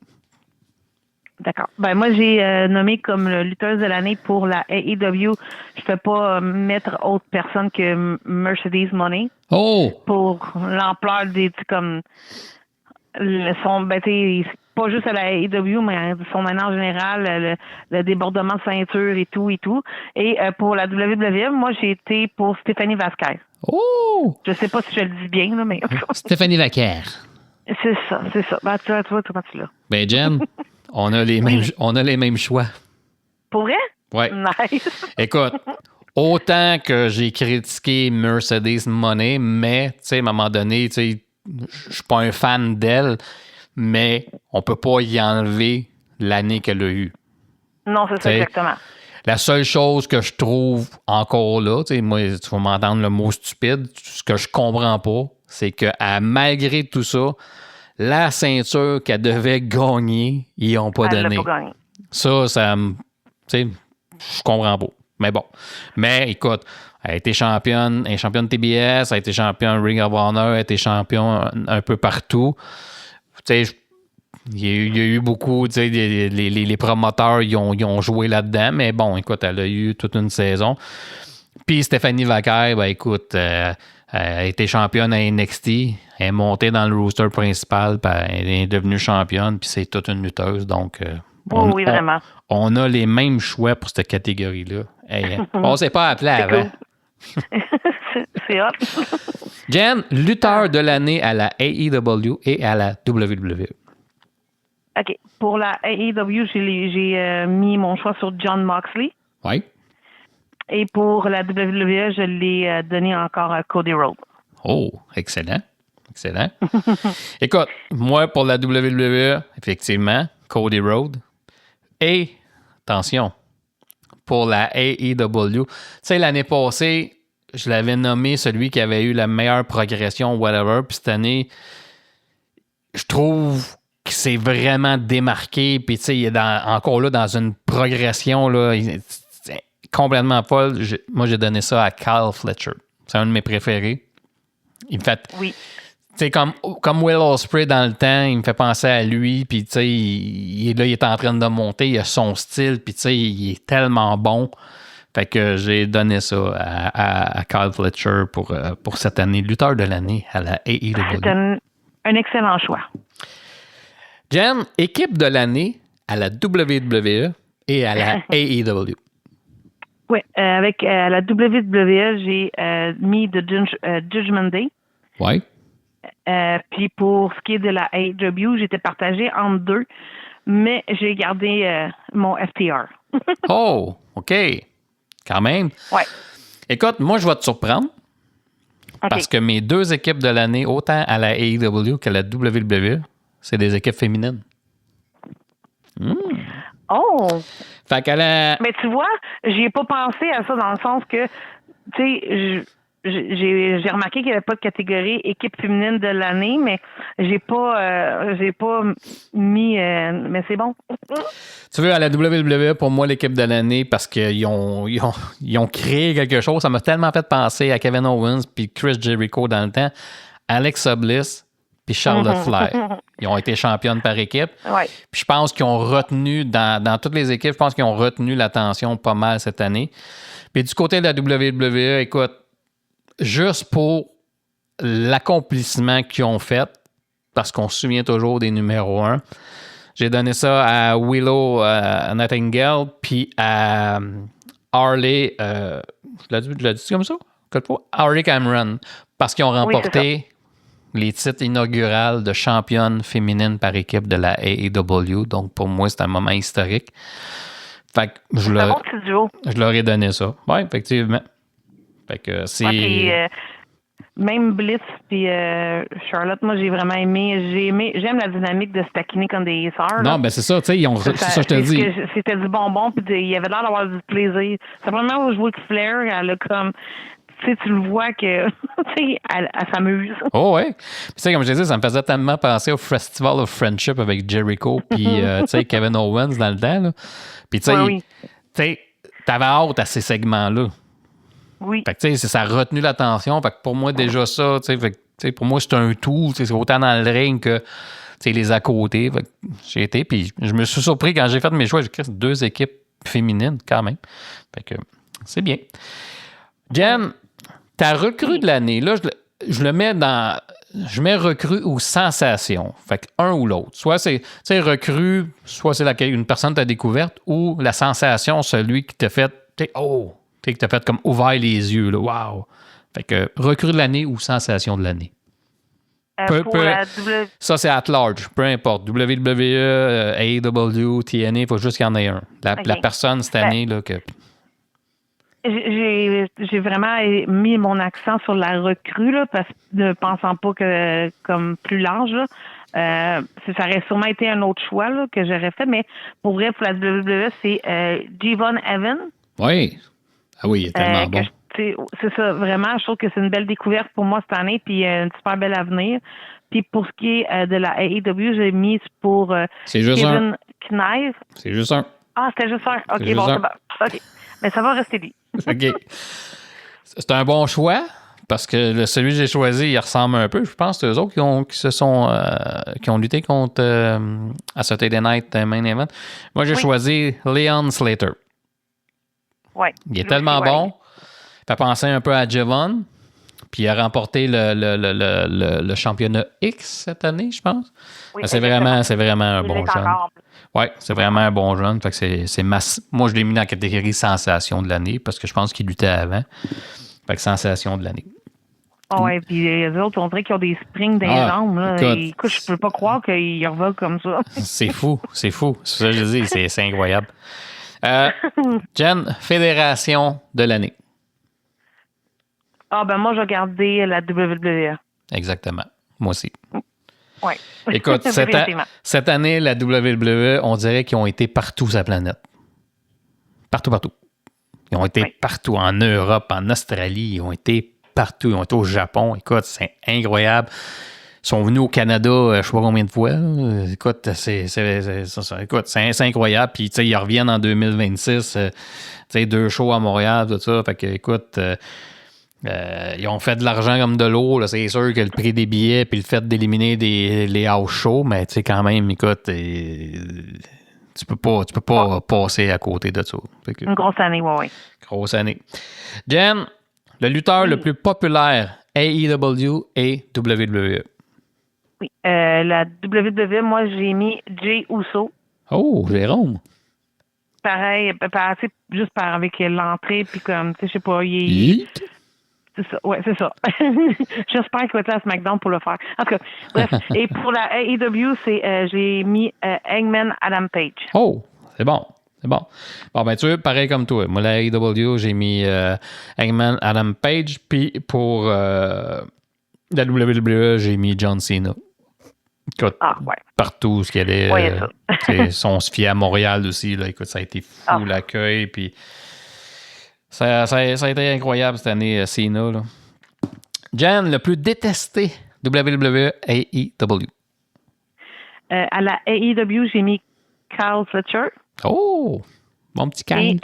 D'accord. Ben moi, j'ai nommé comme lutteuse de l'année pour la AEW. Je ne peux pas mettre autre personne que Mercedes Moné. Oh! Pour l'ampleur des comme pas juste à la AEW, mais son année en général, le débordement de ceinture et tout. Et pour la WWE, moi, j'ai été pour Stéphanie Vasquez. Oh! Je sais pas si je le dis bien, là, mais... Stéphanie Vaquer. C'est ça. Ben, tu l'as. Ben, Jen, on a les mêmes choix. Pour vrai? Ouais. Nice. Écoute, autant que j'ai critiqué Mercedes Moné, mais, tu sais, à un moment donné, tu sais, je suis pas un fan d'elle, mais on peut pas y enlever l'année qu'elle a eue. Non, c'est ça, exactement. La seule chose que je trouve encore là, tu sais, moi, tu vas m'entendre le mot stupide, ce que je comprends pas, c'est que malgré tout ça, la ceinture qu'elle devait gagner, ils n'ont pas donné. Elle l'a pas gagné. Ça, tu sais, je comprends pas. Mais bon. Mais écoute, elle a été championne TBS, elle a été championne Ring of Honor, elle a été championne un peu partout. Tu sais, il y a eu beaucoup, tu sais, les promoteurs, ils ont joué là-dedans, mais bon, écoute, elle a eu toute une saison. Puis Stéphanie Vaquer, ben écoute, elle a été championne à NXT, elle est montée dans le roster principal, puis elle est devenue championne, puis c'est toute une lutteuse, donc... oui, vraiment. On a les mêmes choix pour cette catégorie-là. Hey, on s'est pas appelé avant. Cool. C'est hot. Jen, lutteur de l'année à la AEW et à la WWE. OK. Pour la AEW, j'ai mis mon choix sur Jon Moxley. Oui. Et pour la WWE, je l'ai donné encore à Cody Rhodes. Oh, excellent. Excellent. Écoute, moi, pour la WWE, effectivement, Cody Rhodes. Et, attention, pour la AEW, tu sais, l'année passée, je l'avais nommé celui qui avait eu la meilleure progression, whatever. Puis cette année, je trouve qu'il s'est vraiment démarqué. Puis, tu sais, il est encore là dans une progression là, complètement folle. Moi, j'ai donné ça à Kyle Fletcher. C'est un de mes préférés. Il me fait... Oui. Tu sais, comme Will Ospreay dans le temps, il me fait penser à lui, puis tu sais, il est en train de monter, il a son style, puis tu sais, il est tellement bon. Fait que j'ai donné ça à Kyle Fletcher pour cette année, lutteur de l'année à la AEW. C'est un excellent choix. Jen, équipe de l'année à la WWE et à la AEW. Oui, avec la WWE, j'ai mis The Judgment Day. Oui. Puis pour ce qui est de la AEW, j'étais partagée entre deux, mais j'ai gardé mon FTR. Oh, OK. Quand même. Ouais. Écoute, moi, je vais te surprendre. Okay. Parce que mes deux équipes de l'année, autant à la AEW qu'à la WWE, c'est des équipes féminines. Oh! Fait qu'à la... Mais tu vois, j'y ai pas pensé à ça dans le sens que, tu sais, j'ai remarqué qu'il n'y avait pas de catégorie équipe féminine de l'année, mais j'ai pas mis mais c'est bon. Tu veux, à la WWE, pour moi, l'équipe de l'année, parce qu'ils ont créé quelque chose, ça m'a tellement fait penser à Kevin Owens puis Chris Jericho dans le temps, Alexa Bliss puis Charlotte Flair. Ils ont été championnes par équipe. Ouais. Puis je pense qu'ils ont retenu, dans toutes les équipes, je pense qu'ils ont retenu l'attention pas mal cette année. Puis du côté de la WWE, écoute, juste pour l'accomplissement qu'ils ont fait, parce qu'on se souvient toujours des numéros 1, j'ai donné ça à Willow Nightingale puis à Harley, je l'ai dit comme ça? Harley Cameron, parce qu'ils ont remporté les titres inaugurales de championne féminine par équipe de la AEW. Donc, pour moi, c'est un moment historique. Fait que je leur ai donné ça. Oui, effectivement. Fait que c'est... Ouais, même Bliss puis Charlotte, moi, j'ai vraiment aimé. J'aime la dynamique de se taquiner comme des sœurs. Non, ben c'est ça, tu sais, c'est ça, je te dis. C'était du bonbon, puis il y avait l'air d'avoir du plaisir. C'est vraiment où je vois que Flair, elle a comme... Tu le vois que, elle s'amuse. Oh ouais. Puis tu sais, comme je disais, ça me faisait tellement penser au Festival of Friendship avec Jericho puis tu sais, Kevin Owens dans le temps, là. Puis tu sais, t'avais hâte à ces segments-là. Oui. Fait que tu sais, ça a retenu l'attention. Fait que pour moi, déjà ça, tu sais, pour moi, c'est un tout. C'est autant dans le ring que les à côté. Fait que j'ai été, puis je me suis surpris quand j'ai fait mes choix. J'ai créé 2 équipes féminines quand même. Fait que c'est bien. Jen, ta recrue de l'année, là, je le mets dans... Je mets recrue ou sensation. Fait que un ou l'autre. Soit c'est recrue, soit c'est une personne t'a découverte, ou la sensation, celui qui t'a fait... qui t'a fait comme ouvert les yeux. Là, wow! Fait que recrue de l'année ou sensation de l'année. Ça, c'est at large. Peu importe. WWE, AEW, TNA, il faut juste qu'il y en ait un. La personne cette année, là, que... J'ai vraiment mis mon accent sur la recrue, là, parce que ne pensant pas que comme plus large, là, ça aurait sûrement été un autre choix là, que j'aurais fait, mais pour vrai, pour la WWE, c'est Devon Evans. Oui. Ah oui, il est tellement bon. C'est ça, vraiment, je trouve que c'est une belle découverte pour moi cette année, puis un super bel avenir. Puis pour ce qui est de la AEW, j'ai mis pour Kevin Knive. C'est juste un. Ah, c'était juste un. OK, bon, c'est bon. OK. Mais ça va rester lui. OK. C'est un bon choix parce que celui que j'ai choisi, il ressemble un peu. Je pense que c'est eux autres qui ont lutté contre à Saturday Night Main Event. Moi, j'ai choisi Leon Slater. Oui. Il est tellement bon. Il fait penser un peu à Javon. Puis il a remporté le championnat X cette année, je pense. Oui, c'est vraiment un bon jeune. Oui, c'est vraiment un bon jeune. Fait que moi, je l'ai mis dans la catégorie sensation de l'année parce que je pense qu'il luttait avant. Fait que sensation de l'année. Oui, puis les autres, on dirait qu'ils ont des springs dans les jambes. Là. Écoute, je peux pas croire qu'ils revolent comme ça. C'est fou. C'est ça que je dis. C'est incroyable. Jen, fédération de l'année. Ah, ben moi, j'ai regardé la WWE. Exactement. Moi aussi. Oui. Écoute, cette année, la WWE, on dirait qu'ils ont été partout sur la planète. Partout. Ils ont été partout, en Europe, en Australie, ils ont été partout. Ils ont été au Japon. Écoute, c'est incroyable. Ils sont venus au Canada, je ne sais pas combien de fois. Écoute, c'est incroyable. Puis, tu sais, ils reviennent en 2026. Tu sais, 2 shows à Montréal, tout ça. Fait que, écoute... ils ont fait de l'argent comme de l'eau. Là. C'est sûr que le prix des billets puis le fait d'éliminer les house shows, mais tu sais, quand même, écoute, tu peux pas passer à côté de ça. Une grosse année, oui. Grosse année. Jen, le lutteur le plus populaire, AEW et WWE. Oui. La WWE, moi, j'ai mis Jey Uso. Oh, Jérôme. Pareil, juste avec l'entrée, puis comme, tu sais, je sais pas, il est... C'est ça, ouais, c'est ça. J'espère qu'il va être là à SmackDown pour le faire. En tout cas, bref. Et pour la AEW, j'ai mis Hangman Adam Page. Oh, c'est bon. Bon, ben tu vois, pareil comme toi. Moi, la AEW, j'ai mis Hangman Adam Page. Puis pour la WWE, j'ai mis John Cena. Écoute, partout ce qu'elle est. On se fiait à Montréal aussi. Là, écoute, ça a été fou l'accueil. Puis. Ça a été incroyable cette année, Cena. Là. Jen, le plus détesté WWE AEW. À la AEW, j'ai mis Kyle Fletcher. Oh! Mon petit Kyle.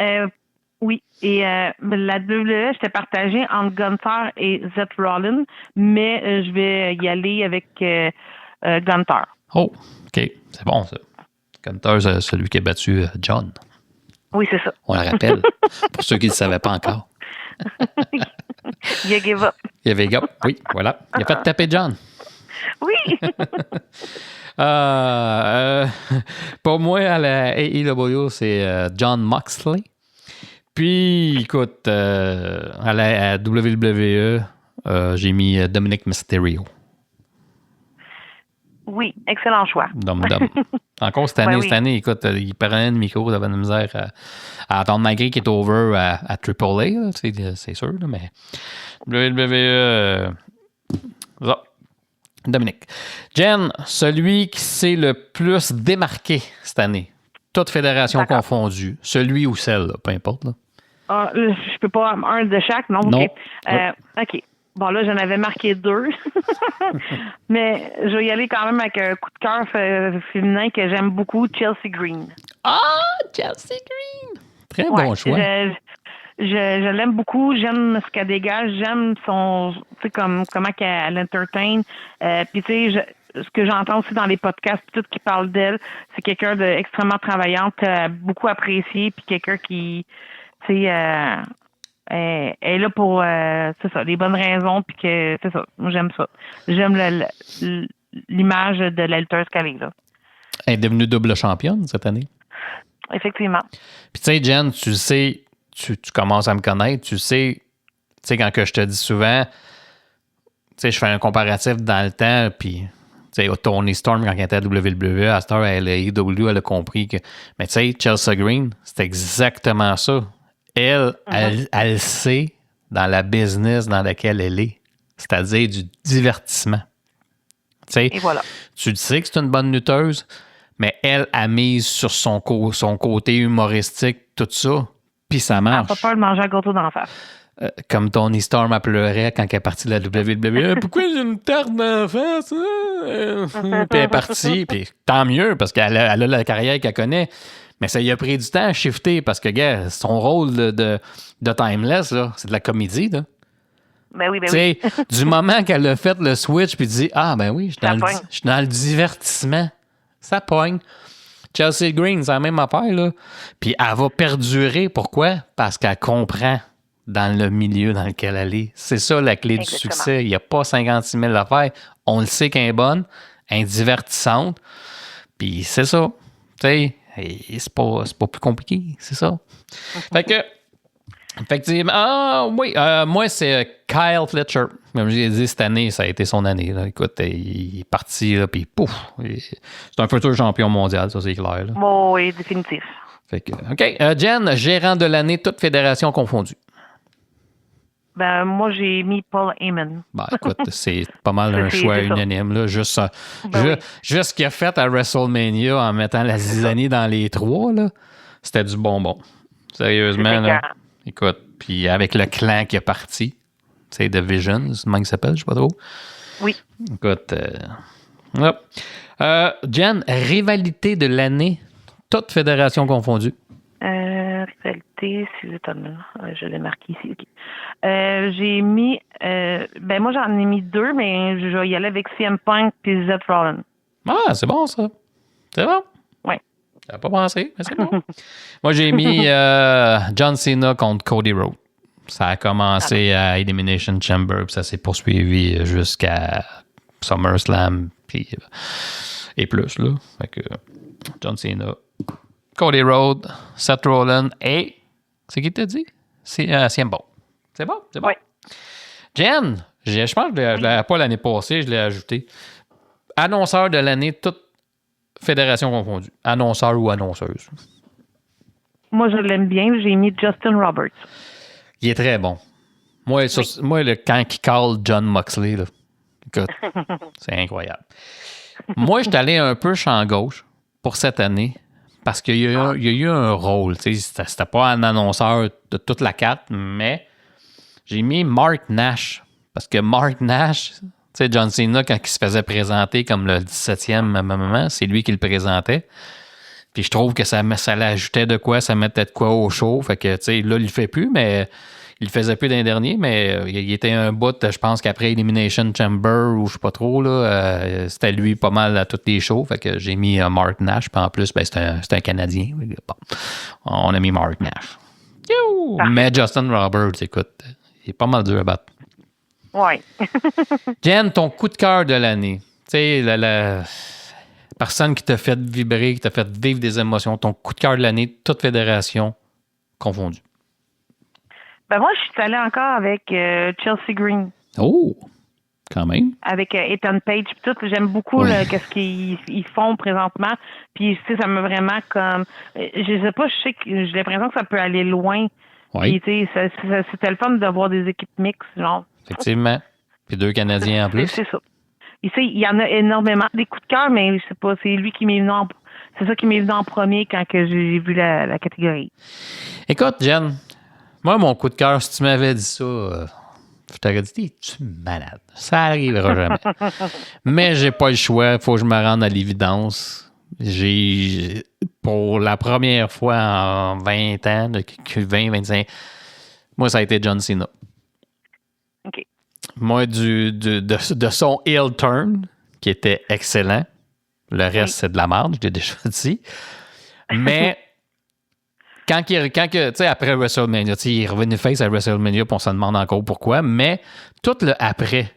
Oui. Et la WWE, j'étais partagée entre Gunther et Seth Rollins, mais je vais y aller avec Gunther. Oh, OK. C'est bon, ça. Gunther, c'est celui qui a battu John. Oui, c'est ça. On le rappelle. Pour ceux qui ne le savaient pas encore. Il a give up. Il y avait gars. Oui, voilà. Il a fait taper John. Oui. Pour moi, à la AEW, c'est John Moxley. Puis, écoute, à la WWE, j'ai mis Dominic Mysterio. Oui, excellent choix. Dom. Encore cette année, Ouais, oui. écoute, il prenait le micro, il avait de la misère à attendre malgré qu'il est over à AAA, là, c'est sûr, là, mais WWE, ça. Dominique. Jen, celui qui s'est le plus démarqué cette année, toute fédération D'accord. confondue, celui ou celle, là, peu importe. Là. Je peux pas un de chaque, non? Non. OK. OK. Bon, là, j'en avais marqué 2. Mais je vais y aller quand même avec un coup de cœur féminin que j'aime beaucoup, Chelsea Green. Ah, Chelsea Green! Très bon choix. Je l'aime beaucoup. J'aime ce qu'elle dégage. J'aime son, tu sais, comment qu'elle entertain. Puis, tu sais, ce que j'entends aussi dans les podcasts, tout qui parle d'elle, c'est quelqu'un d'extrêmement travaillante, beaucoup apprécié, puis quelqu'un qui, tu sais, est là pour, c'est ça, les bonnes raisons, puis que, c'est ça, moi, j'aime ça. J'aime l'image de la lutteuse qu'elle est, là. Elle est devenue double championne cette année. Effectivement. Puis, tu sais, Jen, tu sais, tu commences à me connaître, tu sais quand que je te dis souvent, tu sais, je fais un comparatif dans le temps, puis, tu sais, Tony Storm, quand elle était à WWE, à cette heure, elle a compris que, mais tu sais, Chelsea Green, c'est exactement ça. Elle sait dans la business dans laquelle elle est, c'est-à-dire du divertissement. Tu sais, Et voilà. tu sais que c'est une bonne lutteuse, mais elle a mise sur son côté humoristique, tout ça, puis ça marche. Pas peur de manger un gâteau d'en face. Comme Tony Storm a pleuré quand elle est partie de la WWE. Pourquoi j'ai une tarte d'en face? Puis elle est partie, puis tant mieux, parce qu'elle a la carrière qu'elle connaît. Mais ça lui a pris du temps à shifter, parce que, gars, son rôle de Timeless, là, c'est de la comédie, là. Ben oui, Tu sais, du moment qu'elle a fait le switch, puis dit, ah, ben oui, je suis dans le divertissement. Ça pogne. Chelsea Green, c'est la même affaire, là. Puis elle va perdurer. Pourquoi? Parce qu'elle comprend dans le milieu dans lequel elle est. C'est ça la clé du succès. Il n'y a pas 56 000 affaires. On le sait qu'elle est bonne, elle est divertissante. Puis c'est ça. Tu sais, c'est pas plus compliqué. C'est ça. Fait que, effectivement, oui, moi, c'est Kyle Fletcher. Comme je l'ai dit, cette année, ça a été son année. Là. Écoute, il est parti, là, puis pouf! C'est un futur champion mondial, ça, c'est clair. Là. Bon, oui, définitif. Fait que, OK. Jen, gérant de l'année, toute fédération confondue. Ben, moi, j'ai mis Paul Heyman. Ben, écoute, c'est pas mal un choix unanime. Là. Juste ce qu'il a fait à WrestleMania en mettant la zizanie dans les trois, là, c'était du bonbon. Sérieusement, là. Écoute, puis avec le clan qui est parti, tu sais, The Visions, comment il s'appelle, je sais pas trop. Oui. Écoute, Jen, rivalité de l'année, toute fédération confondue. Rivalité, si vous êtes je l'ai marqué ici. Okay. J'ai mis, ben moi j'en ai mis 2, mais je vais y aller avec CM Punk puis Seth Rollins. Ah, c'est bon ça. C'est bon. Oui. J'avais pas pensé, mais c'est bon. Moi, j'ai mis John Cena contre Cody Rhodes. Ça a commencé à Elimination Chamber, puis ça s'est poursuivi jusqu'à SummerSlam, puis et plus, là. Fait que John Cena, Cody Rhodes, Seth Rollins et... C'est qui t'a dit? C'est CM Punk. C'est bon? C'est bon? Oui. Jen, je pense que je ne l'ai pas l'année passée, je l'ai ajouté. Annonceur de l'année, toute fédération confondue. Annonceur ou annonceuse. Moi, je l'aime bien. J'ai mis Justin Roberts. Il est très bon. Moi, quand il call John Moxley, là, écoute, c'est incroyable. Moi, je suis allé un peu champ gauche pour cette année parce qu'il y a eu un rôle. C'était pas un annonceur de toute la carte, mais j'ai mis Mark Nash Parce que Mark Nash, tu sais, John Cena, quand il se faisait présenter comme le 17e moment, c'est lui qui le présentait. Puis je trouve que ça l'ajoutait de quoi, ça mettait de quoi au show. Fait que, tu sais, là, il le fait plus, mais il le faisait plus d'un dernier, mais il était un bout, je pense qu'après Elimination Chamber, ou je sais pas trop, là, c'était lui pas mal à tous les shows. Fait que j'ai mis Mark Nash, puis en plus, ben, c'est un Canadien. Bon, on a mis Mark Nash. Mais Justin Roberts, écoute, il est pas mal dur à battre. Oui. Jen, ton coup de cœur de l'année. Tu sais, la personne qui t'a fait vibrer, qui t'a fait vivre des émotions, ton coup de cœur de l'année, toute fédération confondue. Ben moi, je suis allée encore avec Chelsea Green. Oh, quand même. Avec Ethan Page puis tout. J'aime beaucoup qu'est-ce qu'ils font présentement. Puis, tu sais, ça m'a vraiment comme... Je sais pas, je sais que j'ai l'impression que ça peut aller loin. Oui. Puis, tu sais, c'était le fun d'avoir des équipes mixtes, genre. Effectivement. Puis 2 Canadiens en plus. C'est ça. Il y en a énormément des coups de cœur, mais je sais pas, c'est lui qui m'est venu c'est ça qui m'est venu en premier quand que j'ai vu la catégorie. Écoute, Jen, moi, mon coup de cœur, si tu m'avais dit ça, je t'aurais dit, es-tu malade? Ça arrivera jamais. Mais j'ai pas le choix, il faut que je me rende à l'évidence. Pour la première fois en 20 ans, de 20, 25, moi, ça a été John Cena. OK. Moi, de son heel turn, qui était excellent. Le reste, c'est de la merde, je l'ai déjà dit. Mais quand tu sais, après WrestleMania, il est revenu face à WrestleMania, puis on se demande encore pourquoi, mais tout le après, tu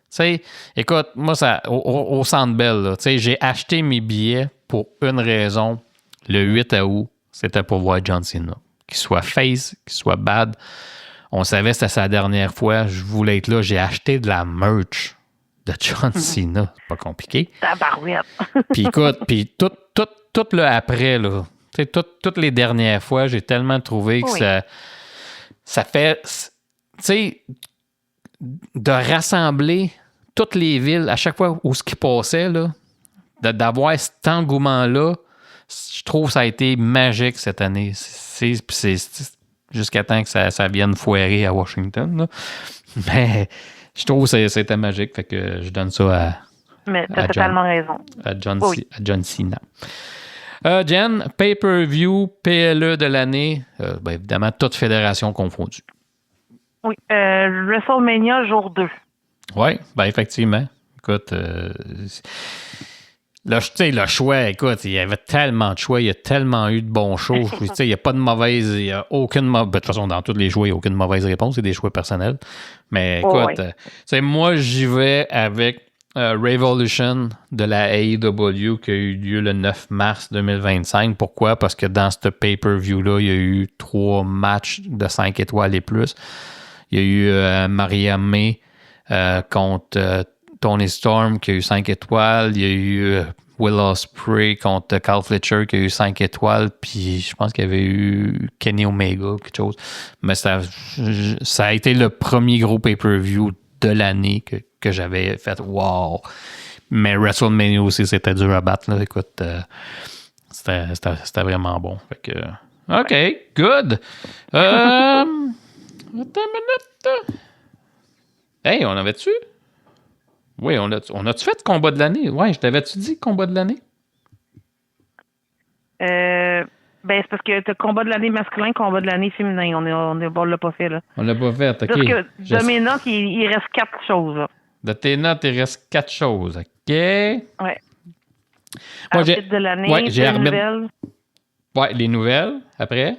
sais, écoute, moi, ça, au Centre Bell, tu sais, j'ai acheté mes billets pour une raison. Le 8 août, c'était pour voir John Cena. Qu'il soit face, qu'il soit bad. On savait que c'était sa dernière fois. Je voulais être là. J'ai acheté de la merch de John Cena. C'est pas compliqué. Tabarouette. Puis écoute, puis tout le après, là. Tu sais, toutes les dernières fois, j'ai tellement trouvé que ça fait... Tu sais, de rassembler toutes les villes, à chaque fois où ce qui passait, là, d'avoir cet engouement-là, je trouve que ça a été magique cette année. C'est jusqu'à temps que ça vienne foirer à Washington. Là. Mais je trouve que c'était magique. Fait que je donne ça Mais t'as totalement raison. à John Cena. Jen, pay-per-view, PLE de l'année, ben évidemment, toute fédération confondue. Oui, WrestleMania jour 2. Oui, ben effectivement. Écoute, le choix, écoute, il y avait tellement de choix, il y a tellement eu de bons shows. Il n'y a pas de mauvaise, il n'y a aucune mauvaise. De toute façon, dans tous les choix, il n'y a aucune mauvaise réponse, c'est des choix personnels. Mais écoute, moi, j'y vais avec Revolution de la AEW qui a eu lieu le 9 mars 2025. Pourquoi? Parce que dans ce pay-per-view-là, il y a eu 3 matchs de 5 étoiles et plus. Il y a eu Maria May contre Tony Storm qui a eu 5 étoiles. Il y a eu Will Ospreay contre Carl Fletcher qui a eu 5 étoiles. Puis je pense qu'il y avait eu Kenny Omega, quelque chose. Mais ça a été le premier gros pay-per-view de l'année que j'avais fait. Wow! Mais WrestleMania aussi, c'était dur à battre. Là. Écoute, c'était vraiment bon. Fait que, OK, good. Attends une minute. Hey, on avait-tu? Oui, on a-tu fait combat de l'année? Oui, je t'avais-tu dit combat de l'année? C'est parce que t'as combat de l'année masculin, combat de l'année féminin. On l'a pas fait, là. On l'a pas fait, OK. Parce que de mes notes, il reste 4 choses, là. De tes notes, il reste 4 choses, OK? Ouais. Arbitre de l'année, j'ai nouvelles. Ouais, les nouvelles, après?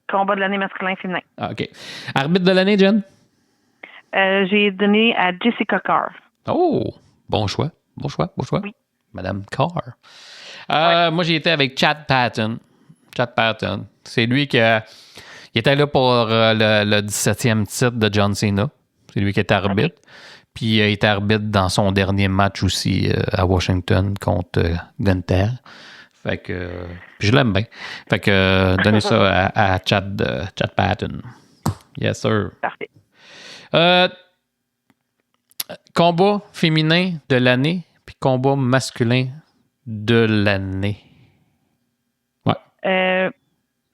Combat de l'année masculin, féminin. Ah, OK. Arbitre de l'année, Jen? J'ai donné à Jessica Carr. Oh! Bon choix. Oui. Madame Carr. Moi, j'ai été avec Chad Patton. C'est lui qui il était là pour le 17e titre de John Cena. C'est lui qui était arbitre. Okay. Puis il a été arbitre dans son dernier match aussi à Washington contre Gunther. Fait que je l'aime bien. Fait que donnez ça à Chad Patton. Yes, sir. Parfait. Combat féminin de l'année, puis combat masculin de l'année. Ouais.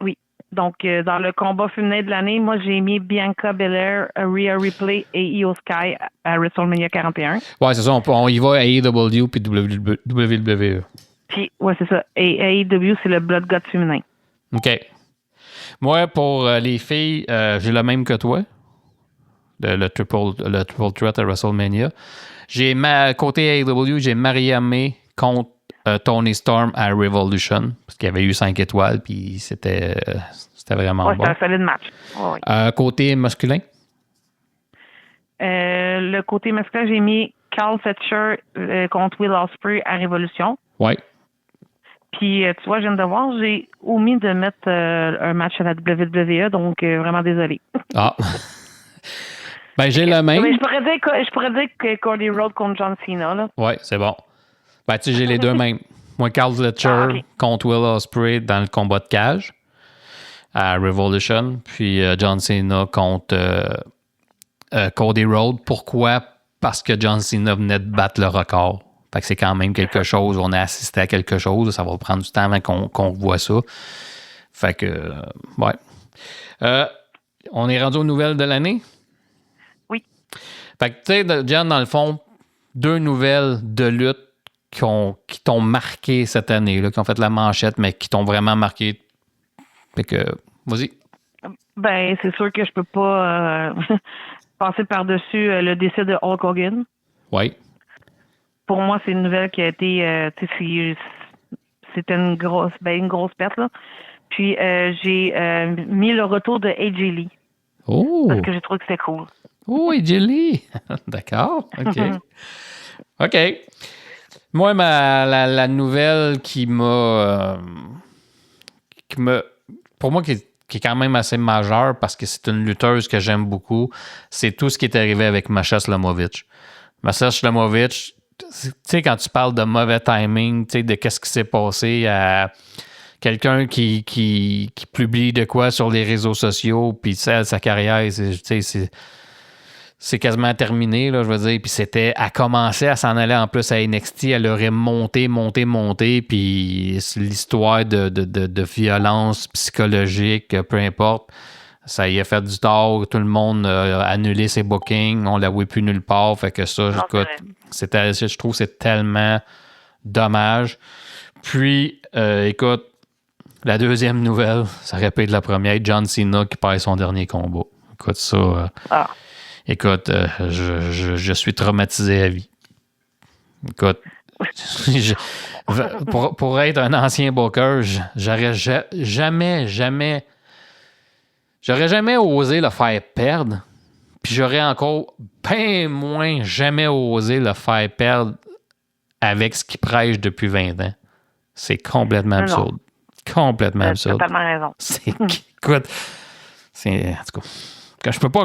Oui. Donc, dans le combat féminin de l'année, moi, j'ai mis Bianca Belair, Rhea Ripley et Io Sky à WrestleMania 41. Ouais, c'est ça. On y va à AEW puis WWE. Puis, ouais, c'est ça. Et AEW, c'est le Blood God féminin. OK. Moi, pour les filles, j'ai le même que toi. Le triple threat à WrestleMania. Côté AEW, j'ai Maria May contre Toni Storm à Revolution, parce qu'il y avait eu 5 étoiles, puis c'était vraiment bon. C'était un solide match. Ouais. Côté masculin? Le côté masculin, j'ai mis Carl Fletcher contre Will Ospreay à Révolution. Oui. Puis, tu vois, je viens de voir, j'ai omis de mettre un match à la WWE, donc vraiment désolé. Ah. Ben, j'ai le même. Mais je pourrais dire que Cody Rhodes contre John Cena, là. Oui, c'est bon. Ben, tu sais, j'ai les deux mêmes. Moi, Carl Fletcher contre Will Ospreay dans le combat de cage à Revolution, puis John Cena contre Cody Rhodes. Pourquoi? Parce que John Cena venait de battre le record. Fait que c'est quand même quelque chose. On a assisté à quelque chose. Ça va prendre du temps avant qu'on voit ça. Fait que, ouais. On est rendu aux nouvelles de l'année? Oui. Fait que, tu sais, Jen, dans le fond, 2 nouvelles de lutte qui t'ont marqué cette année, là, qui ont fait la manchette, mais qui t'ont vraiment marqué. Fait que, vas-y. Ben, c'est sûr que je peux pas passer par-dessus le décès de Hulk Hogan. Oui. Pour moi, c'est une nouvelle qui a été... c'était une grosse perte, là. Puis, j'ai mis le retour de AJ Lee. Oh! Parce que j'ai trouvé que c'était cool. Oh, AJ Lee! D'accord. OK. OK. Moi, la nouvelle pour moi, qui est quand même assez majeure parce que c'est une lutteuse que j'aime beaucoup, c'est tout ce qui est arrivé avec Masha Slamovich. Masha Slamovich, tu sais, quand tu parles de mauvais timing, tu sais, de qu'est-ce qui s'est passé à quelqu'un qui publie de quoi sur les réseaux sociaux, puis sa carrière, c'est quasiment terminé, là, je veux dire. Puis elle commençait à s'en aller en plus à NXT. Elle aurait monté. Puis l'histoire de violence psychologique, peu importe, ça y a fait du tort. Tout le monde a annulé ses bookings. On ne la voit plus nulle part. Fait que ça, écoute, je trouve que c'est tellement dommage. Puis, écoute, la deuxième nouvelle, ça répète la première. John Cena qui perd son dernier combat. Écoute, ça... Écoute, je suis traumatisé à vie. Écoute, pour être un ancien booker, j'aurais jamais osé le faire perdre. Puis j'aurais encore bien moins jamais osé le faire perdre avec ce qu'il prêche depuis 20 ans. C'est complètement absurde. Complètement absurde. Tu as totalement raison. Écoute, en tout cas, je peux pas.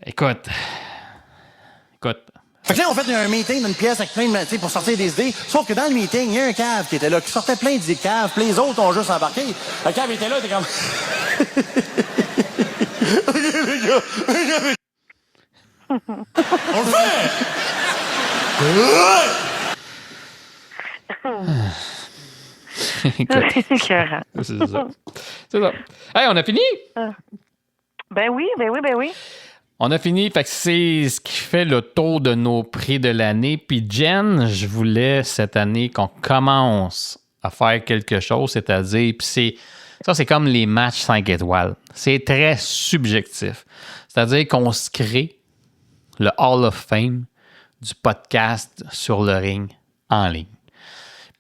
Écoute. Fait que là, on fait un meeting dans une pièce avec plein de... Tu sais, pour sortir des idées. Sauf que dans le meeting, il y a un cave qui était là, qui sortait plein d'idées caves, puis les autres ont juste embarqué. Le cave était là, t'es comme... On le fait! Écoute, Écœurant. c'est ça. Hey, on a fini? Ben oui. On a fini, fait que c'est ce qui fait le tour de nos prix de l'année. Puis Jen, je voulais cette année qu'on commence à faire quelque chose, c'est-à-dire, puis c'est comme les matchs 5 étoiles. C'est très subjectif. C'est-à-dire qu'on se crée le Hall of Fame du podcast sur le ring en ligne.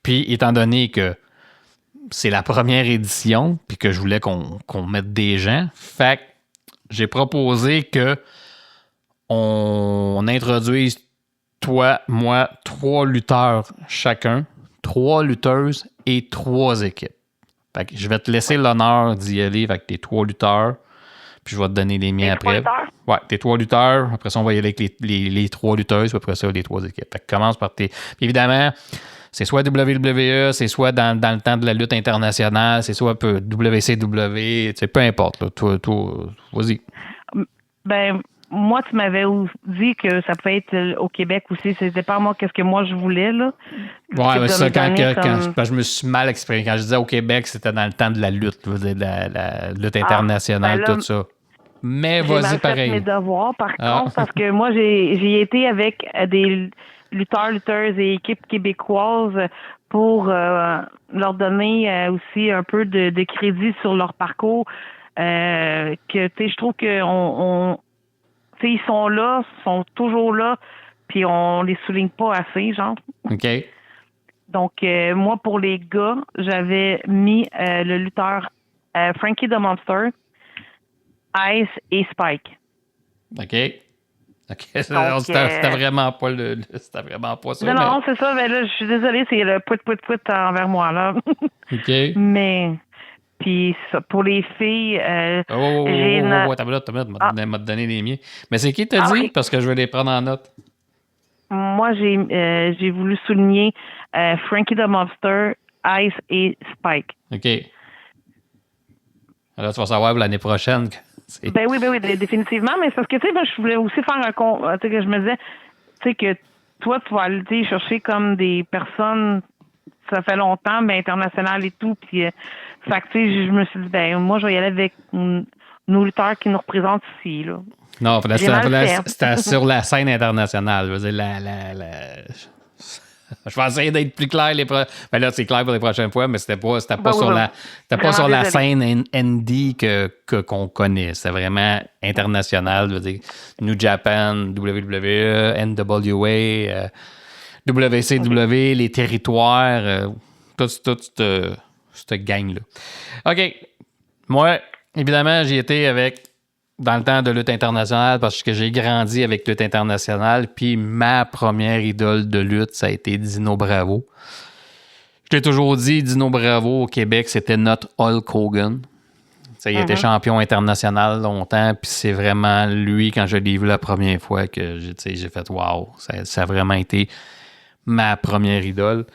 Puis, étant donné que c'est la première édition, puis que je voulais qu'on mette des gens, fait que j'ai proposé que on introduise, toi, moi, 3 lutteurs chacun, 3 lutteuses et 3 équipes. Fait que je vais te laisser l'honneur d'y aller avec tes 3 lutteurs, puis je vais te donner les miens après. 3 lutteurs? Ouais, tes 3 lutteurs. Après ça, on va y aller avec les 3 lutteuses, puis après ça, les 3 équipes. Fait que commence par tes... Puis évidemment, c'est soit WWE, c'est soit dans le temps de la lutte internationale, c'est soit WCW, peu importe. Là. Toi, vas-y. Ben, moi, tu m'avais dit que ça pouvait être au Québec aussi. C'était pas moi qu'est-ce que moi je voulais, là. Ouais, mais ça, quand comme... je me suis mal exprimé. Quand je disais au Québec, c'était dans le temps de la lutte, là, de la lutte internationale, ben là, tout ça. Mais j'ai vas-y mal fait pareil. mes devoirs, par contre, parce que moi, j'ai été avec des lutteuses et équipes québécoises pour leur donner aussi un peu de crédit sur leur parcours. Que, tu sais, je trouve que tu sais, ils sont là, sont toujours là, puis on les souligne pas assez, genre. OK. Donc, moi, pour les gars, j'avais mis le lutteur Frankie the Monster, Ice et Spike. OK. C'était vraiment pas c'était vraiment pas ça. Non, c'est ça. Mais là, je suis désolée, c'est le pouit envers moi, là. OK. Mais, puis ça, pour les filles, j'ai une... T'as m'a donné les miens. Mais c'est qui t'a dit? Okay. Parce que je vais les prendre en note. Moi, j'ai voulu souligner Frankie the Monster, Ice et Spike. OK. Là, tu vas savoir pour l'année prochaine. Ben oui, définitivement. Mais c'est parce que, tu sais, moi, je voulais aussi faire un compte. Tu sais, que je me disais, tu sais, que toi, tu vas aller chercher comme des personnes, ça fait longtemps, ben, internationales et tout. Puis, fait que, tu sais, je me suis dit, ben, moi, je vais y aller avec nos lutteurs qui nous représentent ici, là. Non, c'était sur la scène internationale. Je veux dire, je vais essayer d'être plus clair. Ben là, c'est clair pour les prochaines fois, mais c'était pas sur la scène indie qu'on connaît. C'était vraiment international. Je veux dire, New Japan, WWE, NWA, WCW, les territoires, toute cette gang-là. OK. Moi, évidemment, j'y étais dans le temps de lutte internationale parce que j'ai grandi avec lutte internationale, puis ma première idole de lutte, ça a été Dino Bravo. Je l'ai toujours dit, Dino Bravo au Québec, c'était notre Hulk Hogan. Il était champion international longtemps, puis c'est vraiment lui, quand je l'ai vu la première fois, que j'ai fait « wow ». Ça a vraiment été ma première idole.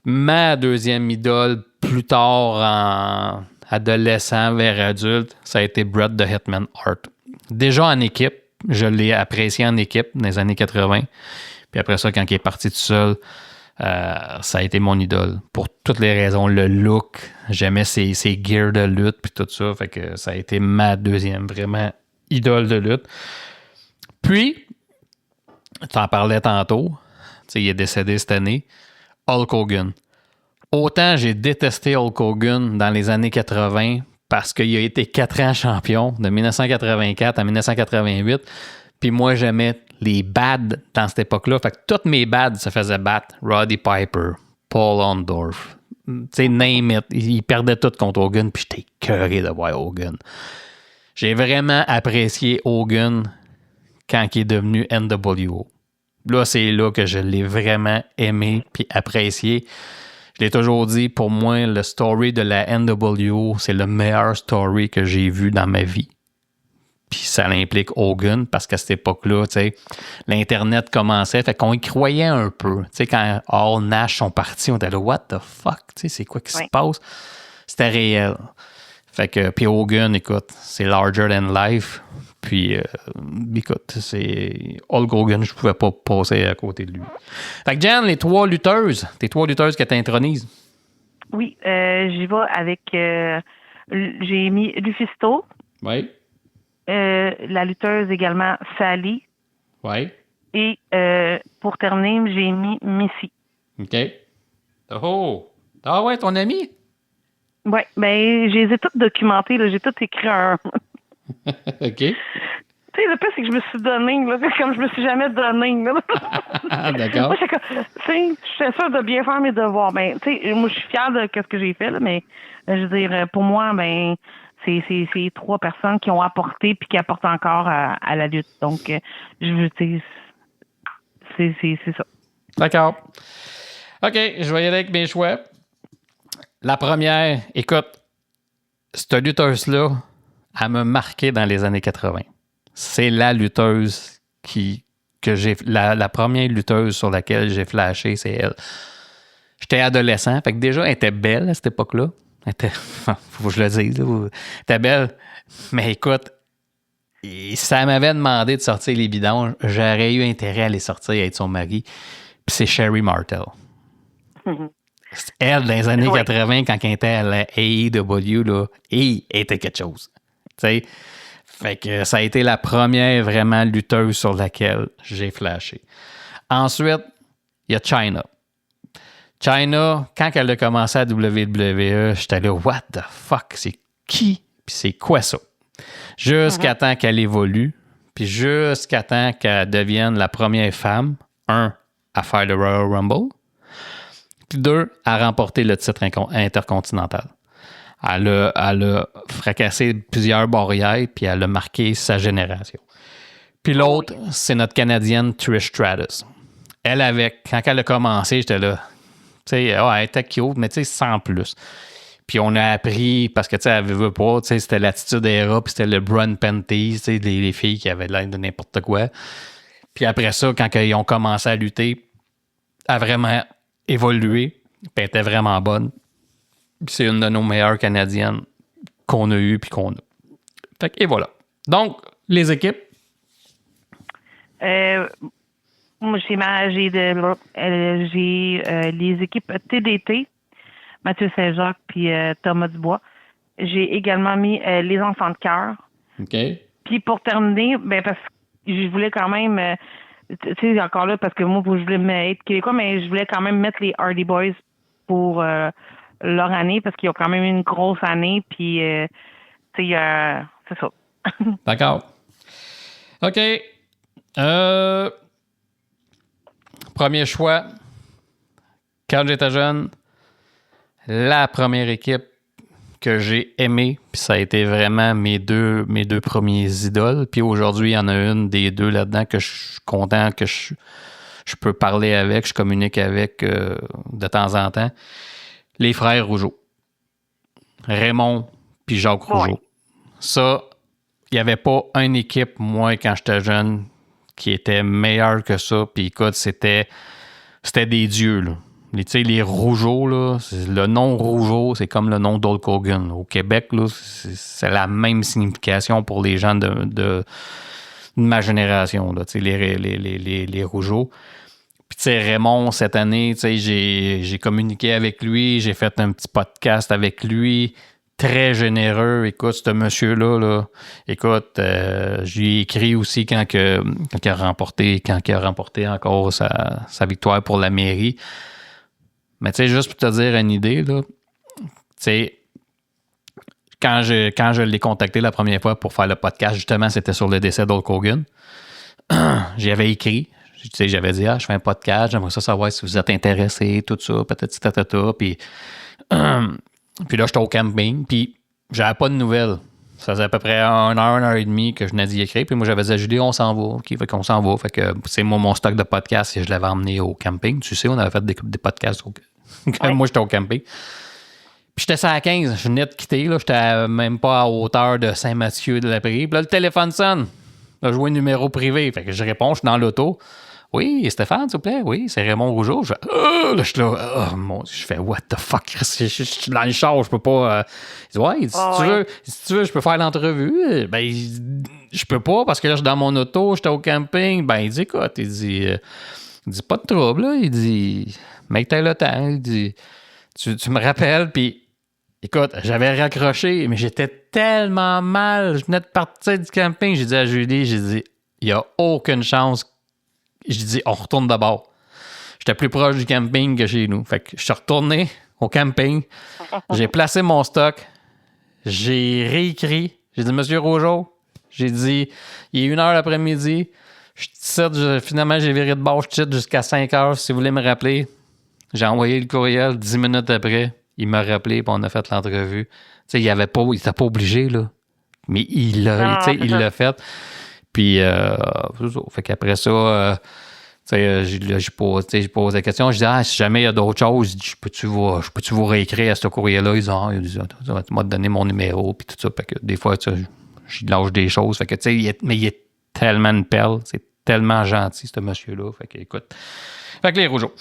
Ma deuxième idole, plus tard en adolescent vers adulte, ça a été Bret the Hitman Hart. Déjà en équipe, je l'ai apprécié en équipe dans les années 80. Puis après ça, quand il est parti tout seul, ça a été mon idole. Pour toutes les raisons, le look, j'aimais ses gears de lutte puis tout ça. Fait que ça a été ma deuxième vraiment idole de lutte. Puis, tu en parlais tantôt, il est décédé cette année, Hulk Hogan. Autant j'ai détesté Hulk Hogan dans les années 80 parce qu'il a été 4 ans champion de 1984 à 1988. Puis moi, j'aimais les bads dans cette époque-là. Fait que toutes mes bads se faisaient battre. Roddy Piper, Paul Orndorff, tu sais, name it. Ils perdaient tout contre Hogan, puis j'étais écœuré de voir Hogan. J'ai vraiment apprécié Hogan quand il est devenu NWO. Là, c'est là que je l'ai vraiment aimé puis apprécié. Je l'ai toujours dit, pour moi, le story de la NWO, c'est le meilleur story que j'ai vu dans ma vie. Puis ça implique Hogan, parce qu'à cette époque-là, tu sais, l'Internet commençait, fait qu'on y croyait un peu. Tu sais, quand All Nash sont partis, on était là, what the fuck, tu sais, c'est quoi qui se passe? C'était réel. Fait que, puis Hogan, écoute, c'est larger than life. Puis, écoute, c'est Hulk Hogan, je pouvais pas passer à côté de lui. Fait que, Jan, tes 3 lutteuses que t'intronisent. Oui, j'y vais avec... j'ai mis Lufisto. Oui. La lutteuse également, Sally. Oui. Et pour terminer, j'ai mis Missy. OK. Oh! Ah ouais, ton ami? Oui, ben, je les ai toutes documentées, là. J'ai tout écrit un... OK. Tu sais, le pire, c'est que je me suis donné, là, comme je me suis jamais donné. D'accord. Moi, j'étais sûre de bien faire mes devoirs. Ben, tu sais, moi, je suis fière de ce que j'ai fait, là, mais je veux dire, pour moi, ben, c'est 3 personnes qui ont apporté puis qui apportent encore à la lutte. Donc, je veux dire, c'est ça. D'accord. OK, je vais y aller avec mes choix. La première, écoute, cette lutteuse-là, elle m'a marqué dans les années 80. C'est la lutteuse la première lutteuse sur laquelle j'ai flashé, c'est elle. J'étais adolescent, fait que déjà, elle était belle à cette époque-là. Elle était, faut que je le dise, elle était belle. Mais écoute, ça m'avait demandé de sortir les bidons, j'aurais eu intérêt à les sortir et être son mari. Puis c'est Sherry Martel. Elle, dans les années 80, quand elle était à la AEW, là, elle était quelque chose. T'sais? Fait que ça a été la première vraiment lutteuse sur laquelle j'ai flashé. Ensuite, il y a Chyna. Chyna, quand elle a commencé à WWE, j'étais là, what the fuck, c'est qui? Puis c'est quoi ça? Jusqu'à temps qu'elle évolue, puis jusqu'à temps qu'elle devienne la première femme, à faire le Royal Rumble, puis 2, à remporter le titre intercontinental. Elle a fracassé plusieurs barrières, puis elle a marqué sa génération. Puis l'autre, c'est notre Canadienne Trish Stratus. Elle, quand elle a commencé, j'étais là, tu sais, elle était cute, mais tu sais, sans plus. Puis on a appris, parce que tu sais, elle veut pas, tu sais, c'était l'Attitude Era, puis c'était le Brun Panties, tu sais, les filles qui avaient l'air de n'importe quoi. Puis après ça, quand ils ont commencé à lutter, elle a vraiment évolué, puis elle était vraiment bonne. Puis c'est une de nos meilleures Canadiennes qu'on a eues, puis qu'on a. Fait que, et voilà. Donc, les équipes. Moi, j'ai les équipes TDT, Mathieu Saint-Jacques puis Thomas Dubois. J'ai également mis les enfants de cœur. OK. Puis pour terminer, parce que je voulais quand même, tu sais, encore là, parce que moi, je voulais être québécois, mais je voulais quand même mettre les Hardy Boys pour leur année, parce qu'ils ont quand même eu une grosse année, puis, tu sais, c'est ça. D'accord. OK. Premier choix. Quand j'étais jeune, la première équipe que j'ai aimée, puis ça a été vraiment mes deux premiers idoles. Puis aujourd'hui, il y en a une des deux là-dedans que je suis content que je peux parler avec, je communique avec de temps en temps. Les frères Rougeau. Raymond puis Jacques Rougeau. Ça, il n'y avait pas une équipe, moi, quand j'étais jeune, qui était meilleure que ça. Puis écoute, c'était des dieux, là. Les Rougeau, là, le nom Rougeau, c'est comme le nom d'Hulk Hogan. Au Québec, là, c'est la même signification pour les gens de ma génération, là, les Rougeau. Puis, tu sais, Raymond, cette année, tu sais, j'ai communiqué avec lui, j'ai fait un petit podcast avec lui, très généreux. Écoute, ce monsieur-là, là, écoute, je lui ai écrit aussi quand il a remporté encore sa victoire pour la mairie. Mais tu sais, juste pour te dire une idée, là, tu sais, quand je l'ai contacté la première fois pour faire le podcast, justement, c'était sur le décès d'Hulk Hogan. J'y avais écrit. Tu sais, j'avais dit, je fais un podcast, j'aimerais ça savoir si vous êtes intéressé, tout ça, peut-être tatata. Puis là, j'étais au camping, puis j'avais pas de nouvelles. Ça faisait à peu près 1 heure et demie que je venais d'y écrire. Puis moi, j'avais dit à Julie, on s'en va. OK, fait qu'on s'en va. Fait que c'est moi, mon stock de podcast, je l'avais emmené au camping. Tu sais, on avait fait des podcasts. Moi, j'étais au camping. Puis j'étais sur la 15. Je venais de quitter. Là, j'étais même pas à hauteur de Saint-Mathieu-de-la-Prairie. Puis là, le téléphone sonne. Là, je vois un numéro privé. Fait que je réponds, je suis dans l'auto. Oui, Stéphane, s'il vous plaît. Oui, c'est Raymond Rougeau. Je fais, là, je suis là. Je fais, what the fuck? Je suis dans le char, je peux pas. Il dit, ouais, si tu veux, je peux faire l'entrevue. Ben, je peux pas parce que là, je suis dans mon auto, j'étais au camping. Ben, il dit, écoute, il dit, pas de trouble, là. Il dit, mec, t'as le temps. Il dit, tu me rappelles, puis. Écoute, j'avais raccroché, mais j'étais tellement mal. Je venais de partir du camping. J'ai dit à Julie, il n'y a aucune chance. J'ai dit, on retourne d'abord. J'étais plus proche du camping que chez nous. Fait que je suis retourné au camping. J'ai placé mon stock. J'ai réécrit. J'ai dit, Monsieur Rougeau, j'ai dit, il est 1h l'après-midi. Finalement, j'ai viré de bord, je titre jusqu'à 5h. Si vous voulez me rappeler, j'ai envoyé le courriel 10 minutes après. Il m'a rappelé, puis on a fait l'entrevue. Tu sais, il n'était pas obligé, là. Mais il l'a fait. Puis, fait qu'après ça, tu sais, j'ai posé la question. Je dis, si jamais il y a d'autres choses, je peux-tu vous réécrire à ce courrier-là? Ils disent, tu vas te donner mon numéro, puis tout ça. Fait que des fois, je lâche des choses. Fait que, tu sais, mais il est tellement une perle. C'est tellement gentil, ce monsieur-là. Fait que, écoute. Fait que les Rougeaux.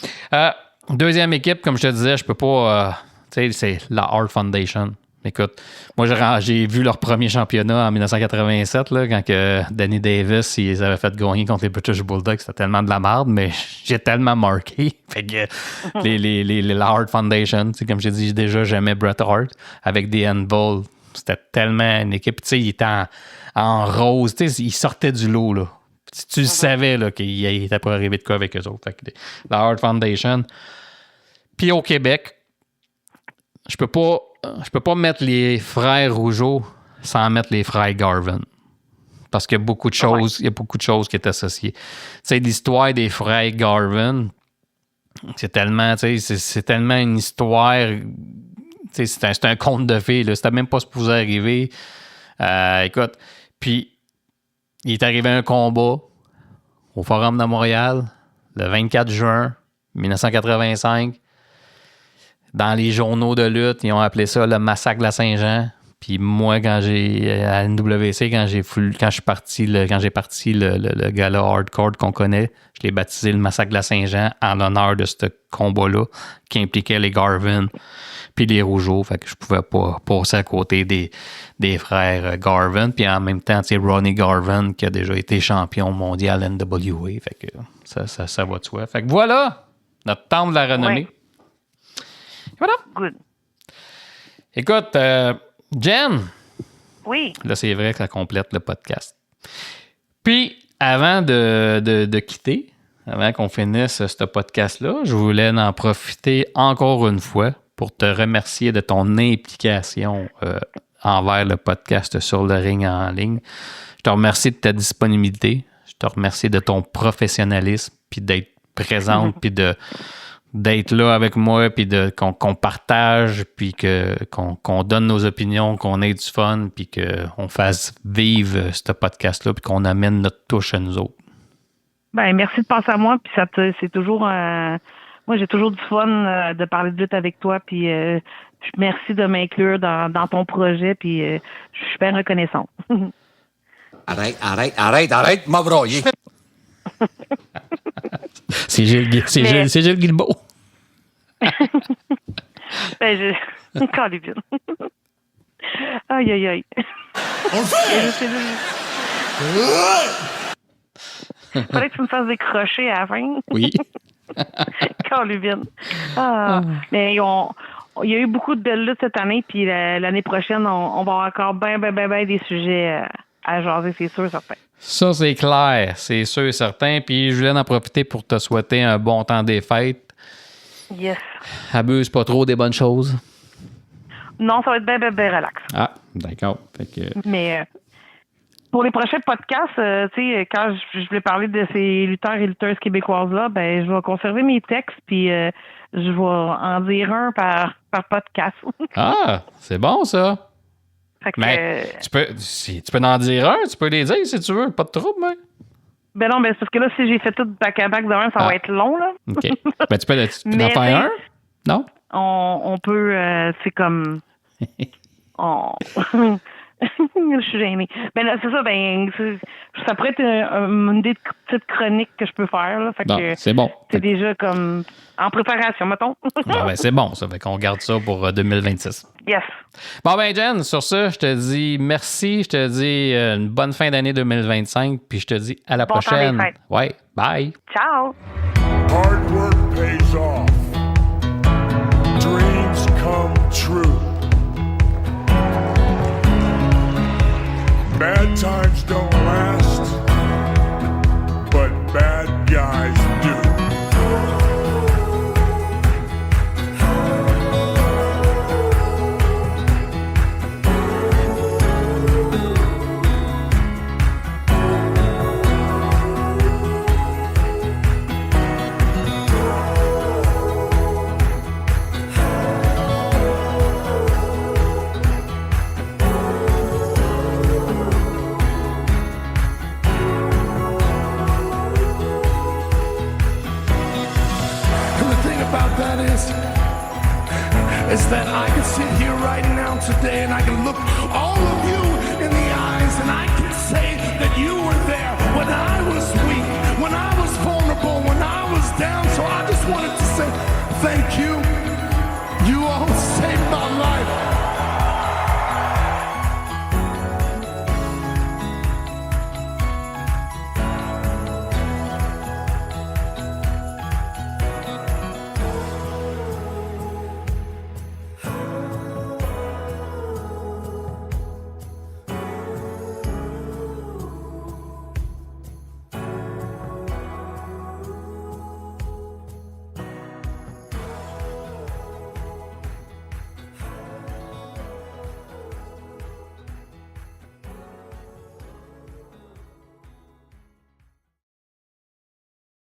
Deuxième équipe, comme je te disais, je peux pas. Tu sais, c'est la Hart Foundation. Écoute, moi, j'ai vu leur premier championnat en 1987, là, quand que Danny Davis, ils avaient fait gagner contre les British Bulldogs. C'était tellement de la merde, mais j'ai tellement marqué. Fait que la Hart Foundation, comme j'ai dit déjà, j'aimais Bret Hart avec des handballs. C'était tellement une équipe. Tu sais, il était en rose. Tu sais, il sortait du lot, là. Tu le savais là, qu'il était pour arriver de quoi avec eux autres. Fait que la Hart Foundation. Puis au Québec, je peux pas mettre les frères Rougeau sans mettre les frères Garvin. Parce qu'il y a beaucoup de choses, il y a beaucoup de choses qui sont associées. Tu sais, l'histoire des frères Garvin, c'est tellement une histoire. Tu sais, c'est un conte de fées. Là. C'était même pas supposé arriver. Écoute, puis il est arrivé un combat au Forum de Montréal le 24 juin 1985. Dans les journaux de lutte, ils ont appelé ça le massacre de la Saint-Jean. Puis moi, à NWC, quand j'ai parti le gala hardcore qu'on connaît, je l'ai baptisé le massacre de la Saint-Jean en l'honneur de ce combat-là qui impliquait les Garvin puis les Rougeau. Fait que je pouvais pas passer à côté des frères Garvin. Puis en même temps, c'est Ronnie Garvin qui a déjà été champion mondial NWA. Fait que ça va de soi. Fait que voilà notre temple de la renommée. Ouais. Voilà. Good. Écoute, Jen. Oui. Là, c'est vrai que ça complète le podcast. Puis, avant de quitter, avant qu'on finisse ce podcast-là, je voulais en profiter encore une fois pour te remercier de ton implication envers le podcast Sur le ring en ligne. Je te remercie de ta disponibilité. Je te remercie de ton professionnalisme, puis d'être présente, puis d'être là avec moi, puis qu'on partage, puis qu'on donne nos opinions, qu'on ait du fun, puis qu'on fasse vivre ce podcast-là, puis qu'on amène notre touche à nous autres. Ben, merci de penser à moi, puis c'est toujours... moi, j'ai toujours du fun de parler de lutte avec toi, puis merci de m'inclure dans ton projet, puis je suis super reconnaissante. Arrête, m'a broyé. C'est Gilles Guilbeault. Ben, Calais bien. Aïe. On le fait! Fallait que tu me fasses décrocher à la fin. Oui. Calais bien. Mais il y a eu beaucoup de belles luttes cette année, puis l'année prochaine, on va avoir encore bien des sujets à jaser, c'est sûr, certain. Ça, c'est clair, c'est sûr et certain. Puis je voulais en profiter pour te souhaiter un bon temps des fêtes. Yes. Abuse pas trop des bonnes choses. Non, ça va être bien relax. Ah, d'accord. Fait que... Mais pour les prochains podcasts, tu sais, quand je voulais parler de ces lutteurs et lutteuses québécoises-là, ben je vais conserver mes textes, puis je vais en dire un par podcast. Ah, c'est bon, ça. Fait que, Mais tu peux en dire un, tu peux les dire si tu veux, pas de trouble, mais. Ben non, ben c'est parce que là, si j'ai fait tout back-à-back de un, ça va être long, là. OK. Ben tu peux en Mais faire un? Non? On peut, c'est comme... Je suis gênée. Ben là, c'est ça, ça pourrait être une des petites chroniques que je peux faire, là. Fait Non, que c'est bon. c'est déjà comme en préparation, mettons. Bon, ben c'est bon, ça. Fait qu'on garde ça pour 2026. Yes. Bon, ben, Jen, sur ça, je te dis merci. Je te dis une bonne fin d'année 2025. Puis je te dis à la Bon temps des prochaine. fêtes. Ouais, bye. Ciao. Hard work pays off. Dreams come true. Bad times don't last, but bad guys do. Is that I can sit here right now today and I can look all of you in the eyes and I can